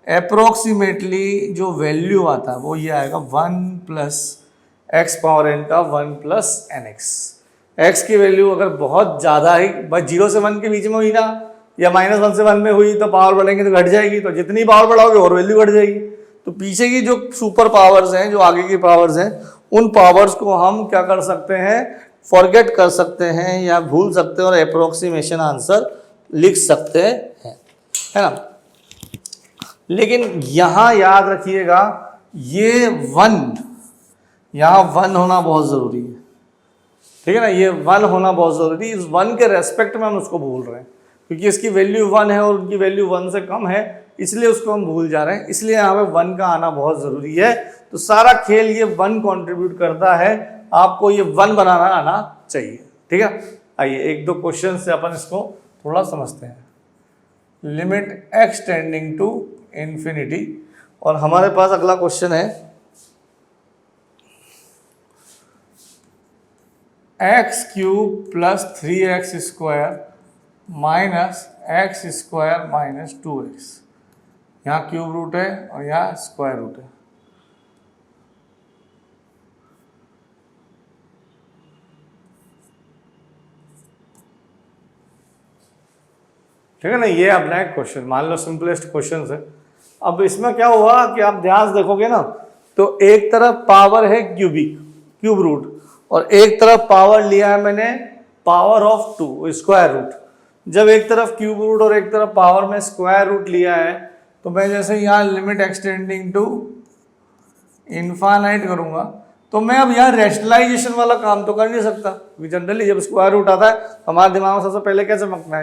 अप्रोक्सीमेटली जो वैल्यू आता है वो ये आएगा 1 प्लस एक्स पावर n का 1 प्लस एन एक्स। एक्स की वैल्यू अगर बहुत ज़्यादा ही बस 0 से 1 के बीच में हुई ना, या -1 से 1 में हुई, तो पावर बढ़ेंगे तो घट जाएगी, तो जितनी पावर बढ़ाओगे और वैल्यू घट जाएगी। तो पीछे की जो सुपर पावर्स हैं, जो आगे की पावर्स हैं, उन पावर्स को हम क्या कर सकते हैं, फॉरगेट कर सकते हैं या भूल सकते हैं और अप्रोक्सीमेशन आंसर लिख सकते हैं, है ना। लेकिन यहाँ याद रखिएगा ये 1, यहाँ 1 होना बहुत ज़रूरी है, ठीक है ना। ये 1 होना बहुत ज़रूरी है। इस 1 के रेस्पेक्ट में हम उसको भूल रहे हैं, क्योंकि इसकी वैल्यू 1 है और उनकी वैल्यू 1 से कम है, इसलिए उसको हम भूल जा रहे हैं। इसलिए यहाँ पे 1 का आना बहुत ज़रूरी है। तो सारा खेल ये 1 कंट्रीब्यूट करता है, आपको ये 1 बनाना आना चाहिए, ठीक है। आइए एक दो क्वेश्चन से अपन इसको थोड़ा समझते हैं। Limit x tending to infinity, और हमारे पास अगला क्वेश्चन है x cube plus 3x square minus x square minus 2x। यहाँ क्यूब रूट है और यहाँ स्क्वायर रूट है। ठीक है ना, ये अपना एक क्वेश्चन, मान लो सिंपलेस्ट क्वेश्चन है। अब इसमें क्या हुआ कि आप ध्यान से देखोगे ना, तो एक तरफ पावर है क्यूब रूट, और एक तरफ पावर लिया है मैंने पावर ऑफ 2 स्क्वायर रूट। जब एक तरफ क्यूब रूट और एक तरफ पावर में स्क्वायर रूट लिया है, तो मैं जैसे यहाँ लिमिट एक्सटेंडिंग टू इनफाइनाइट करूँगा, तो मैं अब यहाँ रैशनलाइजेशन वाला काम तो कर नहीं सकता, क्योंकि जनरली जब स्क्वायर रूट आता है हमारे दिमाग में सबसे पहले क्या चमकना है,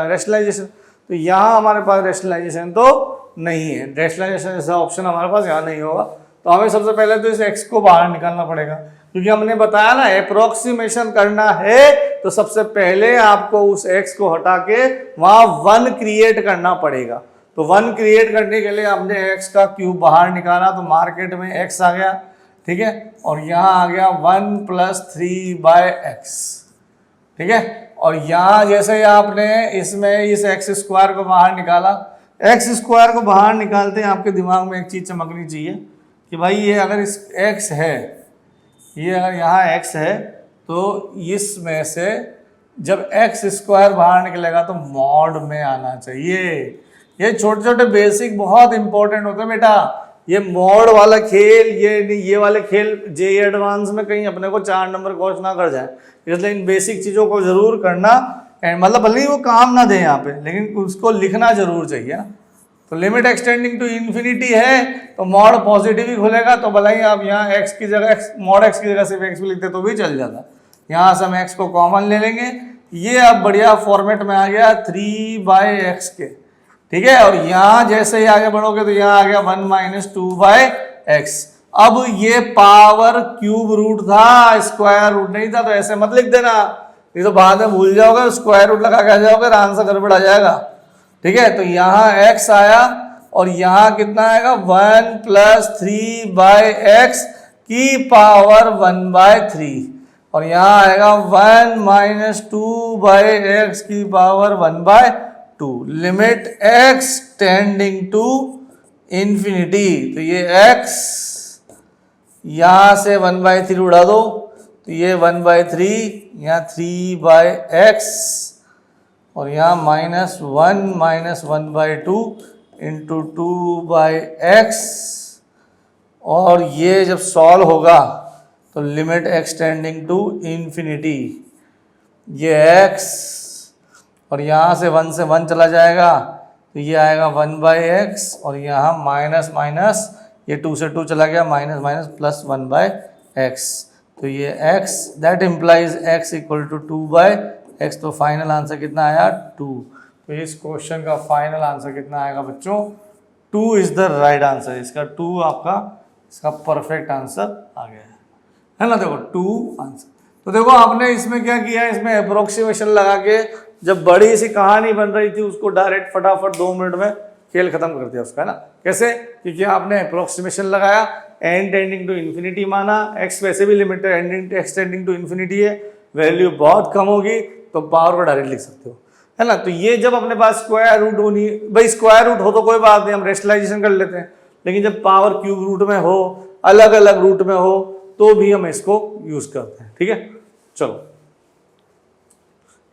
रैशनलाइजेशन। तो यहाँ हमारे पास रैशनलाइजेशन तो नहीं है, रैशनलाइजेशन जैसा ऑप्शन हमारे पास यहाँ नहीं होगा। तो हमें सबसे पहले तो इस एक्स को बाहर निकालना पड़ेगा, क्योंकि हमने बताया ना अप्रोक्सीमेशन करना है, तो सबसे पहले आपको उस एक्स को हटा के वहाँ 1 क्रिएट करना पड़ेगा। तो 1 क्रिएट करने के लिए हमने एक्स का क्यूब बाहर निकाला, तो मार्केट में एक्स आ गया, ठीक है, और यहाँ आ गया 1 प्लस 3/x, ठीक है। और यहाँ जैसे आपने इसमें इस एक्स स्क्वायर को बाहर निकाला, एक्स स्क्वायर को बाहर निकालते हैं आपके दिमाग में एक चीज़ चमकनी चाहिए कि भाई ये अगर इस एक्स है, ये अगर यहाँ एक्स है, तो इसमें से जब एक्स स्क्वायर बाहर निकलेगा तो मॉड में आना चाहिए। ये छोटे छोटे बेसिक बहुत इंपॉर्टेंट होते हैं बेटा। ये मॉड वाला खेल, ये वाले खेल जे एडवांस में कहीं अपने को 4 नंबर कोच ना कर जाए, इसलिए इन बेसिक चीज़ों को जरूर करना। मतलब भले ही वो काम ना दे यहाँ पे, लेकिन उसको लिखना जरूर चाहिए ना। तो लिमिट एक्सटेंडिंग टू इन्फिनिटी है, तो मॉड पॉजिटिव ही खुलेगा, तो भले ही आप यहाँ एक्स की जगह मॉड एक्स की जगह सिर्फ एक्स भी लिखते तो भी चल जाता। यहाँ से हम एक्स को कॉमन ले लेंगे, ये अब बढ़िया फॉर्मेट में आ गया 3/x के, ठीक है। और यहाँ जैसे ही आगे बढ़ोगे तो यहाँ आ गया 1 माइनस 2/x। अब ये पावर क्यूब रूट था, स्क्वायर रूट नहीं था, तो ऐसे मत लिख देना, नहीं तो बाद में भूल जाओगे, स्क्वायर रूट लगा के आ जाओगे, आंसर गड़बड़ आ जाएगा, ठीक है। तो यहाँ x आया और यहाँ कितना आएगा 1 प्लस 3/x की पावर 1/3, और यहाँ आएगा 1 माइनस 2/x की power 1/2। Limit x tending to infinity, तो ये x यहाँ से 1/3 उड़ा दो, तो ये 1/3, यहाँ 3/x, और यहाँ -1 माइनस 1/2 इंटू 2/x। और ये जब सॉल्व होगा तो limit x tending to infinity, ये x, और यहाँ से 1 से 1 चला जाएगा, तो ये आएगा 1/x, और यहाँ माइनस माइनस ये 2 से 2 चला गया, माइनस माइनस प्लस 1/x। तो ये x that implies x equal to 2/x। तो फाइनल आंसर कितना आया 2। तो इस क्वेश्चन का फाइनल आंसर कितना आएगा बच्चों, 2 इज द राइट आंसर। इसका 2 आपका इसका परफेक्ट आंसर आ गया है ना। देखो 2 आंसर। तो देखो आपने इसमें क्या किया, इसमें अप्रोक्सीमेशन लगा के जब बड़ी सी कहानी बन रही थी उसको डायरेक्ट फटाफट 2 मिनट में खेल खत्म कर दिया उसका, है ना। कैसे, क्योंकि आपने अप्रोक्सीमेशन लगाया, n टेंडिंग टू इन्फिनिटी माना, x वैसे भी लिमिट है, x टेंडिंग टू इन्फिनिटी है, वैल्यू बहुत कम होगी तो पावर को डायरेक्ट लिख सकते हो। है ना। तो ये जब अपने पास स्क्वायर रूट होनी, भाई स्क्वायर रूट हो तो कोई बात नहीं, हम रेशनलाइजेशन कर लेते हैं, लेकिन जब पावर क्यूब रूट में हो, अलग अलग रूट में हो, तो भी हम इसको यूज करते हैं। ठीक है, चलो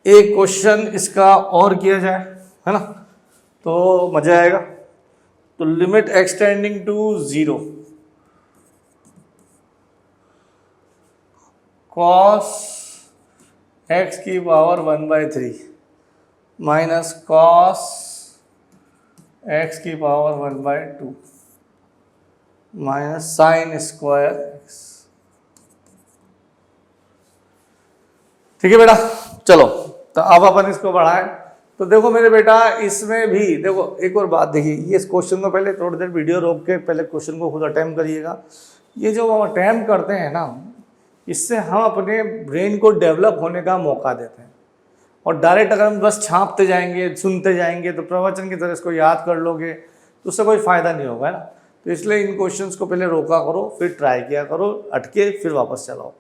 एक क्वेश्चन इसका और किया जाए, है ना, तो मजा आएगा। तो limit x tending to 0 cos x की पावर 1/3 माइनस कॉस एक्स की power 1/2 minus sine square x. ठीक है बेटा, चलो तो अब अपन इसको बढ़ाएं। तो देखो मेरे बेटा, इसमें भी देखो एक और बात देखिए, ये इस क्वेश्चन को पहले थोड़ी देर वीडियो रोक के पहले क्वेश्चन को खुद अटेम्प्ट करिएगा। ये जो हम अटेम्प्ट करते हैं ना, इससे हम अपने ब्रेन को डेवलप होने का मौका देते हैं। और डायरेक्ट अगर हम बस छापते जाएंगे, सुनते जाएंगे, तो प्रवचन की तरह इसको याद कर लोगे तो उससे कोई फ़ायदा नहीं होगा, है ना। तो इसलिए इन क्वेश्चंस को पहले रोका करो, फिर ट्राई किया करो, अटके फिर वापस चलाओ,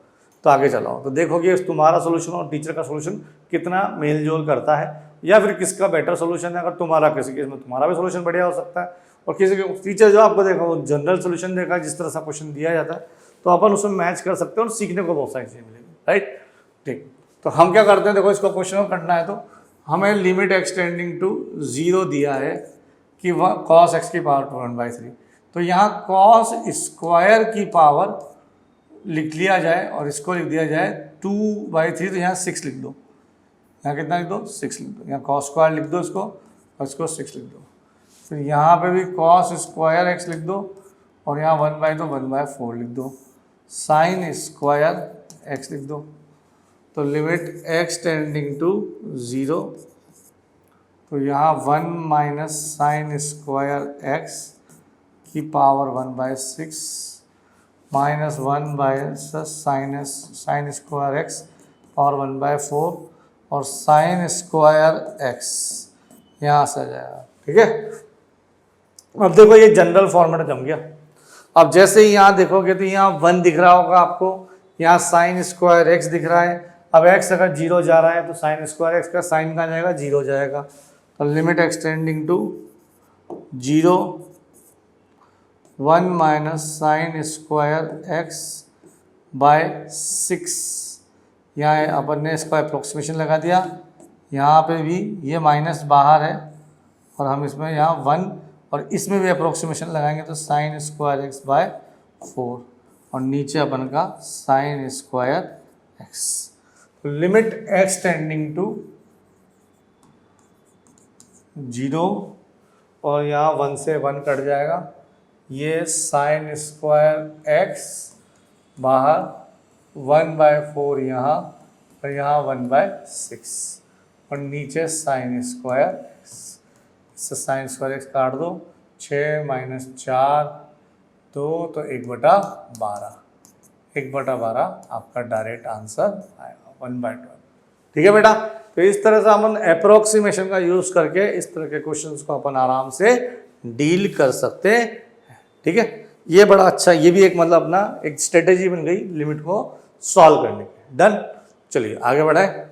तो आगे चलाओ, तो देखोगे तुम्हारा सोल्यूशन और टीचर का सोल्यूशन कितना मेल जोल करता है, या फिर किसका बेटर सोल्यूशन है। अगर तुम्हारा किसी केस में तुम्हारा भी सोल्यूशन बढ़िया हो सकता है, और किसी के टीचर जो आपको देखा वो जनरल सोल्यूशन देखा, जिस तरह से क्वेश्चन दिया जाता है, तो अपन उसमें मैच कर सकते हैं और सीखने को बहुत सारी चीज़ें मिलेगी, राइट। ठीक, तो हम क्या करते हैं, देखो इसको क्वेश्चन को करना है तो हमें लिमिट एक्सटेंडिंग टू 0 दिया है कि वह कॉस एक्स की पावर 1/3, तो यहाँ कॉस स्क्वायर की पावर लिख लिया जाए और इसको लिख दिया जाए 2/3, तो यहाँ 6 लिख दो, यहाँ कितना लिख दो 6 लिख दो, यहाँ कॉस स्क्वायर लिख दो इसको और इसको 6 लिख दो, फिर यहाँ पे भी कॉस स्क्वायर एक्स लिख दो और यहाँ 1/4 लिख दो, साइन स्क्वायर एक्स लिख दो। तो लिमिट एक्स टेंडिंग टू 0, तो यहाँ 1 माइनस साइन स्क्वायर एक्स की पावर 1/6 माइनस 1/साइन स्क्वायर एक्स पावर 1/4 और साइन स्क्वायर एक्स यहाँ से आ जाएगा। ठीक है, अब देखो ये जनरल फॉर्मेट जम गया। अब जैसे ही यहाँ देखोगे तो यहाँ 1 दिख रहा होगा आपको, यहाँ साइन स्क्वायर एक्स दिख रहा है। अब x अगर 0 जा रहा है तो साइन स्क्वायर एक्स का साइन कहाँ जाएगा, 0 जाएगा। तो limit x tending to 0 1 minus sine square x by 6, यहाँ अपन ने इसका अप्रोक्सीमेशन लगा दिया, यहाँ पे भी ये माइनस बाहर है और हम इसमें यहाँ 1 और इसमें भी अप्रोक्सीमेशन लगाएंगे, तो साइन स्क्वायर एक्स बाय 4 और नीचे अपन का sine square x. Limit x tending to 0 और यहाँ 1 से 1 कट जाएगा, ये साइन स्क्वायर एक्स बाहर 1/4 यहाँ और यहाँ 1/6 और नीचे साइन स्क्वायर एक्स। इससे साइन स्क्वायर एक्स काट दो, 6 माइनस 4 2, तो 1/12, 1/12 आपका डायरेक्ट आंसर आएगा 1/12। ठीक है बेटा, तो इस तरह से अपन अप्रोक्सीमेशन का यूज करके इस तरह के क्वेश्चंस को अपन आराम से डील कर सकते हैं। ठीक है, ये बड़ा अच्छा, ये भी एक मतलब अपना एक स्ट्रेटेजी बन गई लिमिट को सॉल्व करने की। डन, चलिए आगे बढ़ाएं।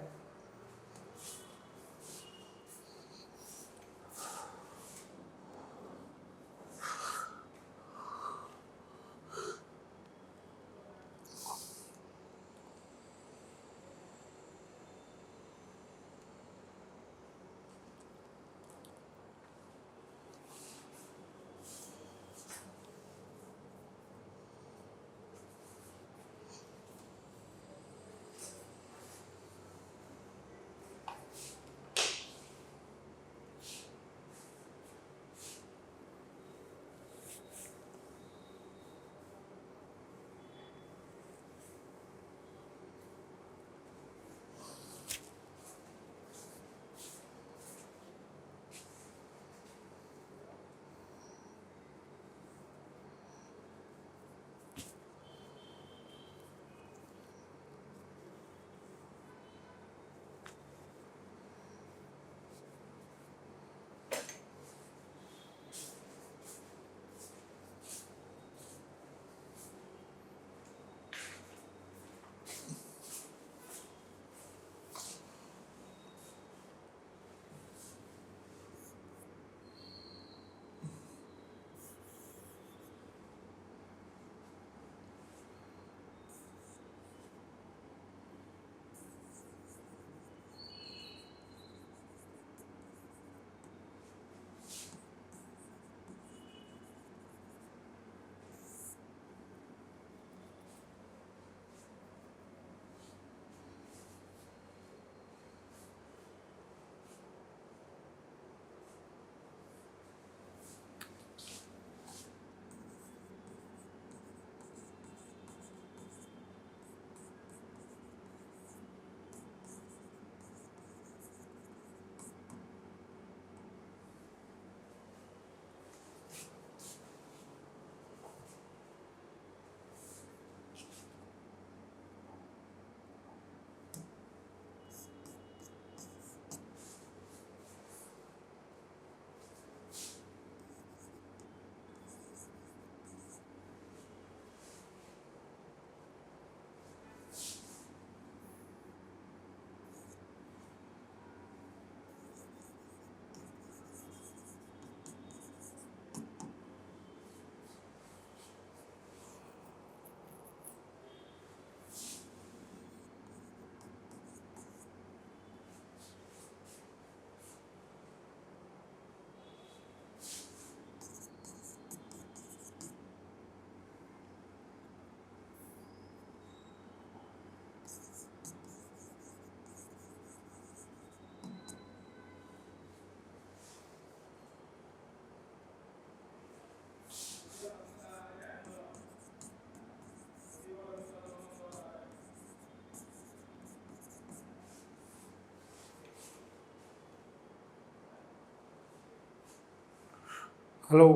हेलो,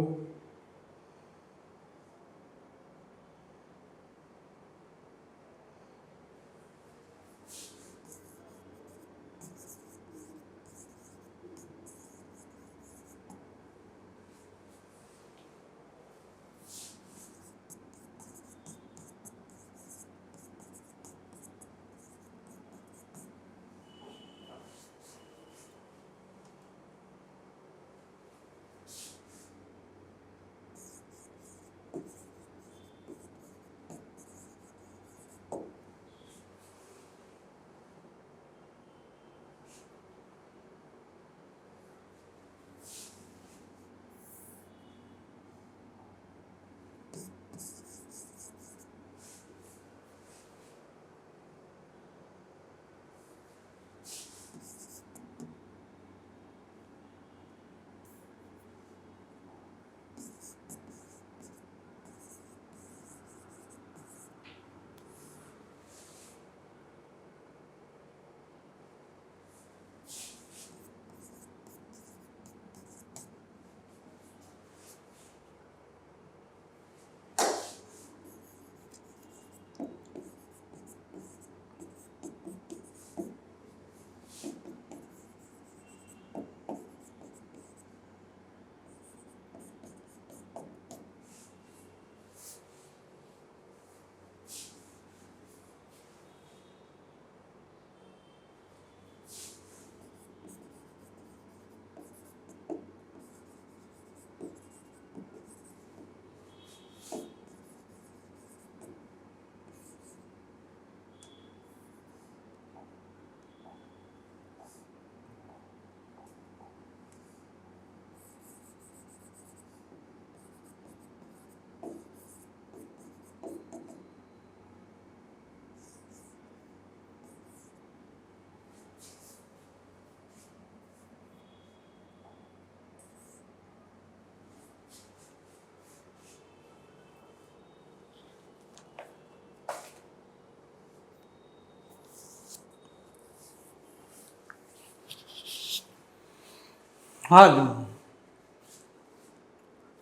हाँ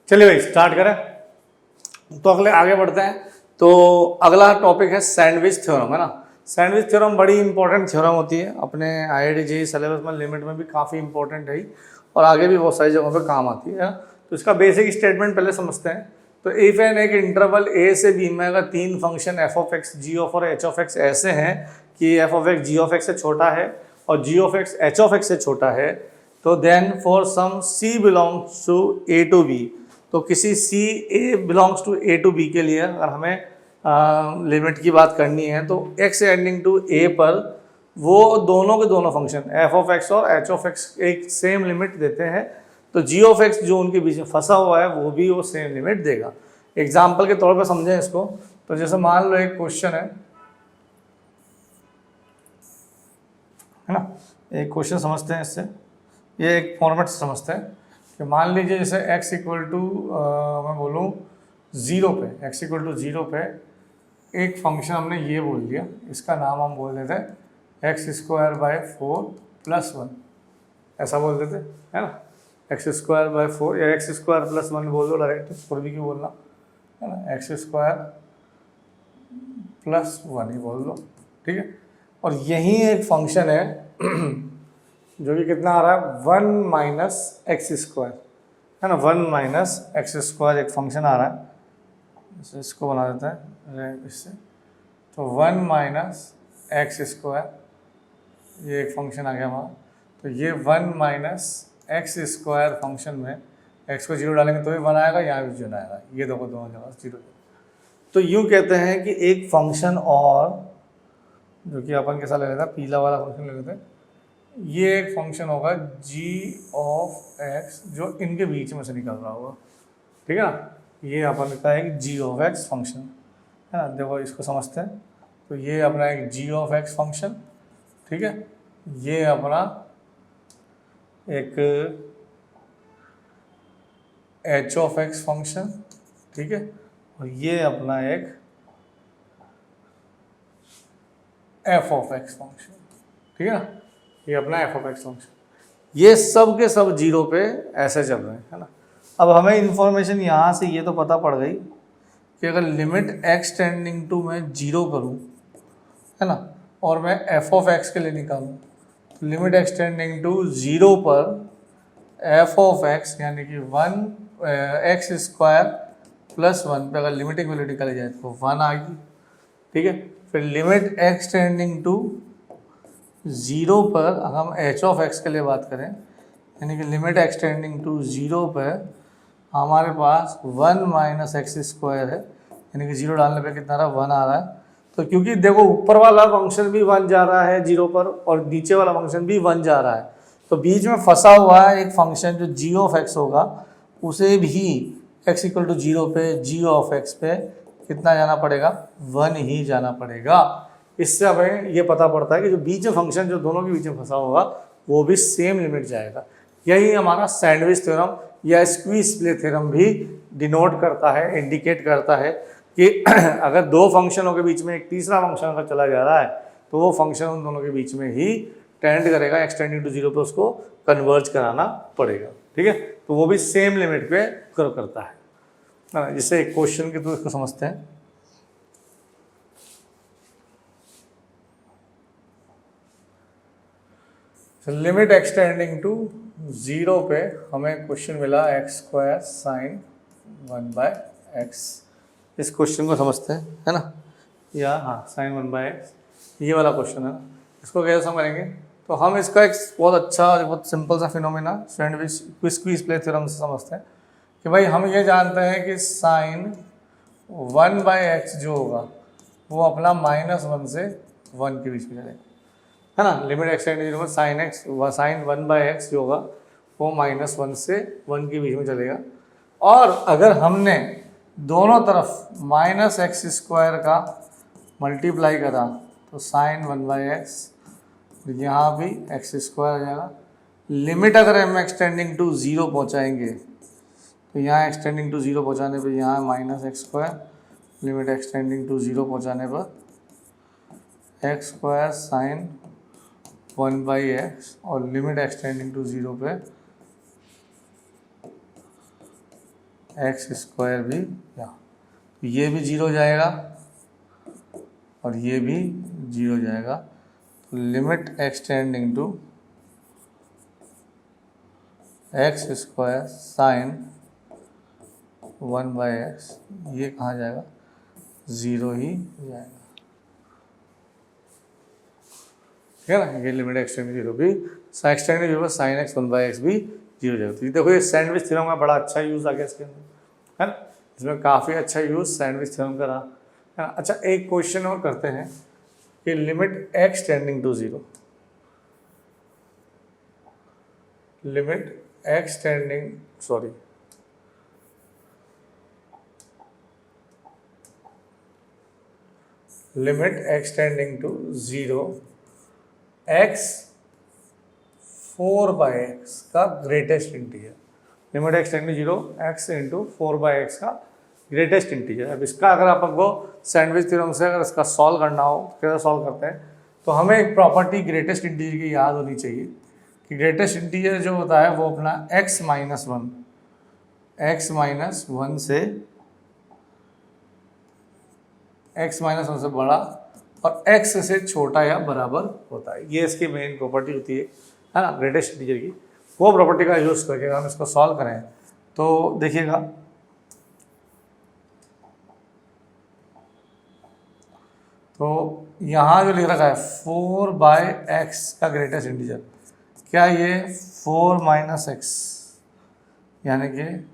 चलिए भाई स्टार्ट करें। तो अगले आगे बढ़ते हैं। तो अगला टॉपिक है सैंडविच थ्योरम, है ना। सैंडविच थ्योरम बड़ी इंपॉर्टेंट थ्योरम होती है अपने IIT JEE सिलेबस में, लिमिट में भी काफ़ी इंपॉर्टेंट है और आगे भी बहुत सारी जगहों पे काम आती है। तो इसका बेसिक स्टेटमेंट पहले समझते हैं। तो इफ एन एक इंटरवल A से B में अगर तीन function f of x, g of और h of x ऐसे हैं कि f of x g of x से छोटा है और g of x h of x से छोटा है, तो then for some c belongs to A to B, तो किसी C A belongs to A to B के लिए अगर हमें लिमिट की बात करनी है तो x एंडिंग टू A पर वो दोनों के दोनों फंक्शन f of x और h of x एक सेम लिमिट देते हैं, तो g of x जो उनके बीच में फंसा हुआ है वो भी वो सेम लिमिट देगा। एग्जाम्पल के तौर पर समझें इसको, तो जैसे मान लो एक क्वेश्चन है ना, एक क्वेश्चन समझते हैं इससे, ये एक फॉर्मेट से समझते हैं कि मान लीजिए जैसे x इक्वल टू मैं बोलूँ 0 पे, x इक्वल टू 0 पे एक फंक्शन हमने ये बोल दिया, इसका नाम हम बोल देते हैं x²/4 + 1, ऐसा बोल देते है ना, x²/4 या x² + 1 बोल दो डायरेक्ट, फिर भी क्यों बोलना, है ना, x² + 1 ही बोल दो, ठीक है। और यही एक फंक्शन है जो कि कितना आ रहा है 1 - x², है ना, 1 - x² एक फंक्शन आ रहा है, इसको बना देता है इससे, तो 1 - x², ये एक फंक्शन आ गया हमारा। तो ये 1 - x² फंक्शन में x को 0 डालेंगे तो भी 1 आएगा, यहाँ भी 0 आएगा, ये देखो दोनों जगह 0। तो यूँ कहते हैं कि एक फंक्शन और जो कि अपन कैसा ले लेता है, पीला वाला फंक्शन ले लेते हैं, ये एक फंक्शन होगा g of x जो इनके बीच में से निकल रहा होगा, ठीक है ना, ये अपन का एक g of x फंक्शन है ना। देखो इसको समझते हैं, तो ये अपना एक g of x फंक्शन, ठीक है, ये अपना एक h of x फंक्शन, ठीक है, और ये अपना एक f of x फंक्शन, ठीक है ना, ये अपना f of x फंक्शन, ये सब के सब 0 पे ऐसे चल रहे हैं, है ना। अब हमें इन्फॉर्मेशन यहाँ से ये तो पता पड़ गई कि अगर लिमिट x टेंडिंग टू मैं 0 करूँ, है ना, और मैं f ऑफ x के लिए निकालूँ, तो लिमिट x टेंडिंग टू 0 पर f ऑफ x यानी कि 1 x स्क्वायर प्लस 1 पे अगर लिमिटिंग वैल्यू निकाली जाए तो 1 आ गई, ठीक है। फिर लिमिट x टेंडिंग टू 0 पर हम h ऑफ x के लिए बात करें, यानी कि लिमिट x टेंडिंग टू 0 पर हमारे पास 1 माइनस एक्स स्क्वायर है, यानी कि 0 डालने पे कितना रहा 1 आ रहा है। तो क्योंकि देखो ऊपर वाला फंक्शन भी 1 जा रहा है 0 पर और नीचे वाला फंक्शन भी 1 जा रहा है, तो बीच में फंसा हुआ है एक फंक्शन जो g ऑफ x होगा, उसे भी x इक्वल टू 0 पे g ऑफ x पे कितना जाना पड़ेगा 1 ही जाना पड़ेगा। इससे हमें ये पता पड़ता है कि जो बीच में फंक्शन जो दोनों के बीच में फंसा होगा वो भी सेम लिमिट जाएगा। यही हमारा सैंडविच थ्योरम या स्क्वीज प्ले थ्योरम भी डिनोट करता है, इंडिकेट करता है कि अगर दो फंक्शनों के बीच में एक तीसरा फंक्शन अगर चला जा रहा है तो वो फंक्शन उन दोनों के बीच में ही टेंड करेगा, एक्सटेंडिंग टू 0 पे उसको कन्वर्ज कराना पड़ेगा, ठीक है। तो वो भी सेम लिमिट पे कर्व करता है ना, जिससे एक क्वेश्चन के थ्रू इसको समझते हैं। लिमिट एक्सटेंडिंग टू 0 पे हमें क्वेश्चन मिला एक्स स्क्वायर साइन 1/x। इस क्वेश्चन को समझते हैं, है ना, या हाँ साइन 1/x ये वाला क्वेश्चन है ना, इसको कैसे समझेंगे। तो हम इसका एक बहुत अच्छा बहुत सिंपल सा phenomena sandwich squeeze play theorem से समझते हैं कि भाई हम ये जानते हैं कि साइन 1/x जो होगा वो अपना -1 से 1 के बीच में चलेगा, है ना। लिमिट एक्सटेंड 0 साइन 1/x जो होगा वो -1 से 1 के बीच में चलेगा। और अगर हमने दोनों तरफ -x² का मल्टीप्लाई करा तो साइन 1/x, यहाँ भी x² आ जाएगा। लिमिट अगर हम एक्सटेंडिंग टू 0 पहुँचाएंगे तो यहाँ एक्सटेंडिंग टू 0 पहुँचाने पर यहाँ -x², लिमिट एक्सटेंडिंग टू 0 पहुँचाने पर x² साइन 1/x और लिमिट एक्सटेंडिंग टू 0 पे x² भी यहाँ, ये भी 0 जाएगा और ये भी 0 जाएगा। तो limit x tending to x² sign 1/x ये कहाँ जाएगा 0 ही जाएगा, ठीक है ना। ये लिमिट एक्सटेंडिंग 0 भी एक्सटेंडिंग 0 साइन x 1/x भी 0 जाएगा। तो देखो ये सैंडविच थ्योरम का बड़ा अच्छा यूज़ आ गया इसके अंदर, है ना, इसमें काफ़ी अच्छा यूज़ सैंडविच थ्योरम का रहा, है ना। अच्छा एक क्वेश्चन और करते हैं कि limit x tending to 0, limit x tending limit x tending to 0 x 4/x का greatest integer, limit x tending to 0 x into 4/x का ग्रेटेस्ट इंटीजर। अब इसका अगर आपको सैंडविच थ्योरम से अगर इसका सॉल्व करना हो कैसे सॉल्व करते हैं, तो हमें एक प्रॉपर्टी ग्रेटेस्ट इंटीजर की याद होनी चाहिए कि ग्रेटेस्ट इंटीजर जो होता है वो अपना x -1 से बड़ा और x से छोटा या बराबर होता है। ये इसकी मेन प्रॉपर्टी होती है ना ग्रेटेस्ट इंटीजर की। वो प्रॉपर्टी का यूज़ करके हम इसको सॉल्व करें तो देखिएगा, तो यहाँ जो लिख रखा है 4/x का ग्रेटेस्ट इंटीजर, क्या ये 4 - x यानी कि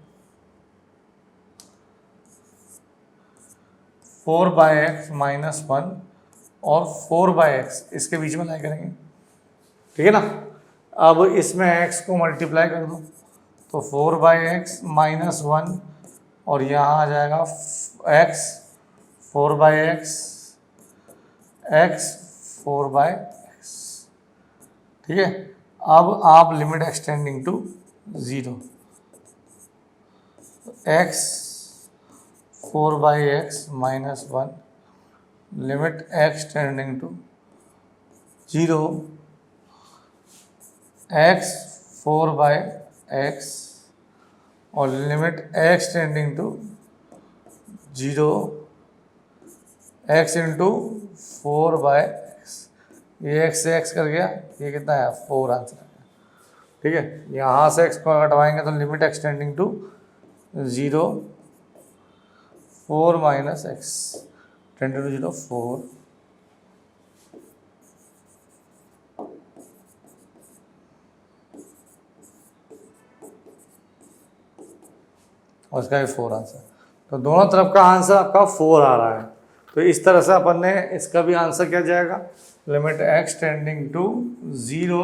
4/x -1 और 4/x इसके बीच में लाई करेंगे, ठीक है ना। अब इसमें x को मल्टीप्लाई कर दो तो 4/x -1 और यहाँ आ जाएगा x 4/x x 4/x, ठीक है। अब आप limit x tending to 0 x 4/x -1 limit x tending to 0 x 4/x और limit x tending to 0 x into 4/x, ये x से x कर गया, ये कितना है 4 आंसर है। ठीक है, यहाँ से x को हटवाएंगे तो limit x tending to 0 4 minus x tending to 0 4, और इसका भी 4 आंसर। तो दोनों तरफ का आंसर आपका 4 आ रहा है। तो इस तरह से अपन ने इसका भी आंसर क्या जाएगा, limit x tending to 0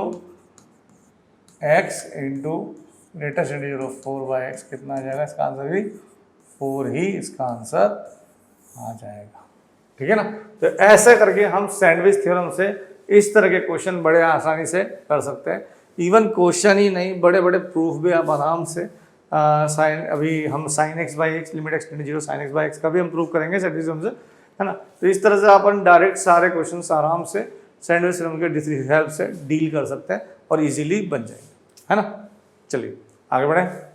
x into latest 0 4/x कितना आ जाएगा, इसका आंसर भी 4 ही इसका आंसर आ जाएगा। ठीक है ना। तो ऐसे करके हम सैंडविच थ्योरम से इस तरह के क्वेश्चन बड़े आसानी से कर सकते हैं। इवन क्वेश्चन ही नहीं, बड़े बड़े प्रूफ भी आप आराम से साइन, अभी हम sine x/x limit x tending 0 sine x/x का भी हम प्रूव करेंगे सैंडविच थ्योरम से, है ना। तो इस तरह से अपन डायरेक्ट सारे क्वेश्चंस आराम से सैंडविच थ्योरम के हेल्प से डील कर सकते हैं और इजीली बन जाएंगे, है ना। चलिए आगे बढ़ें।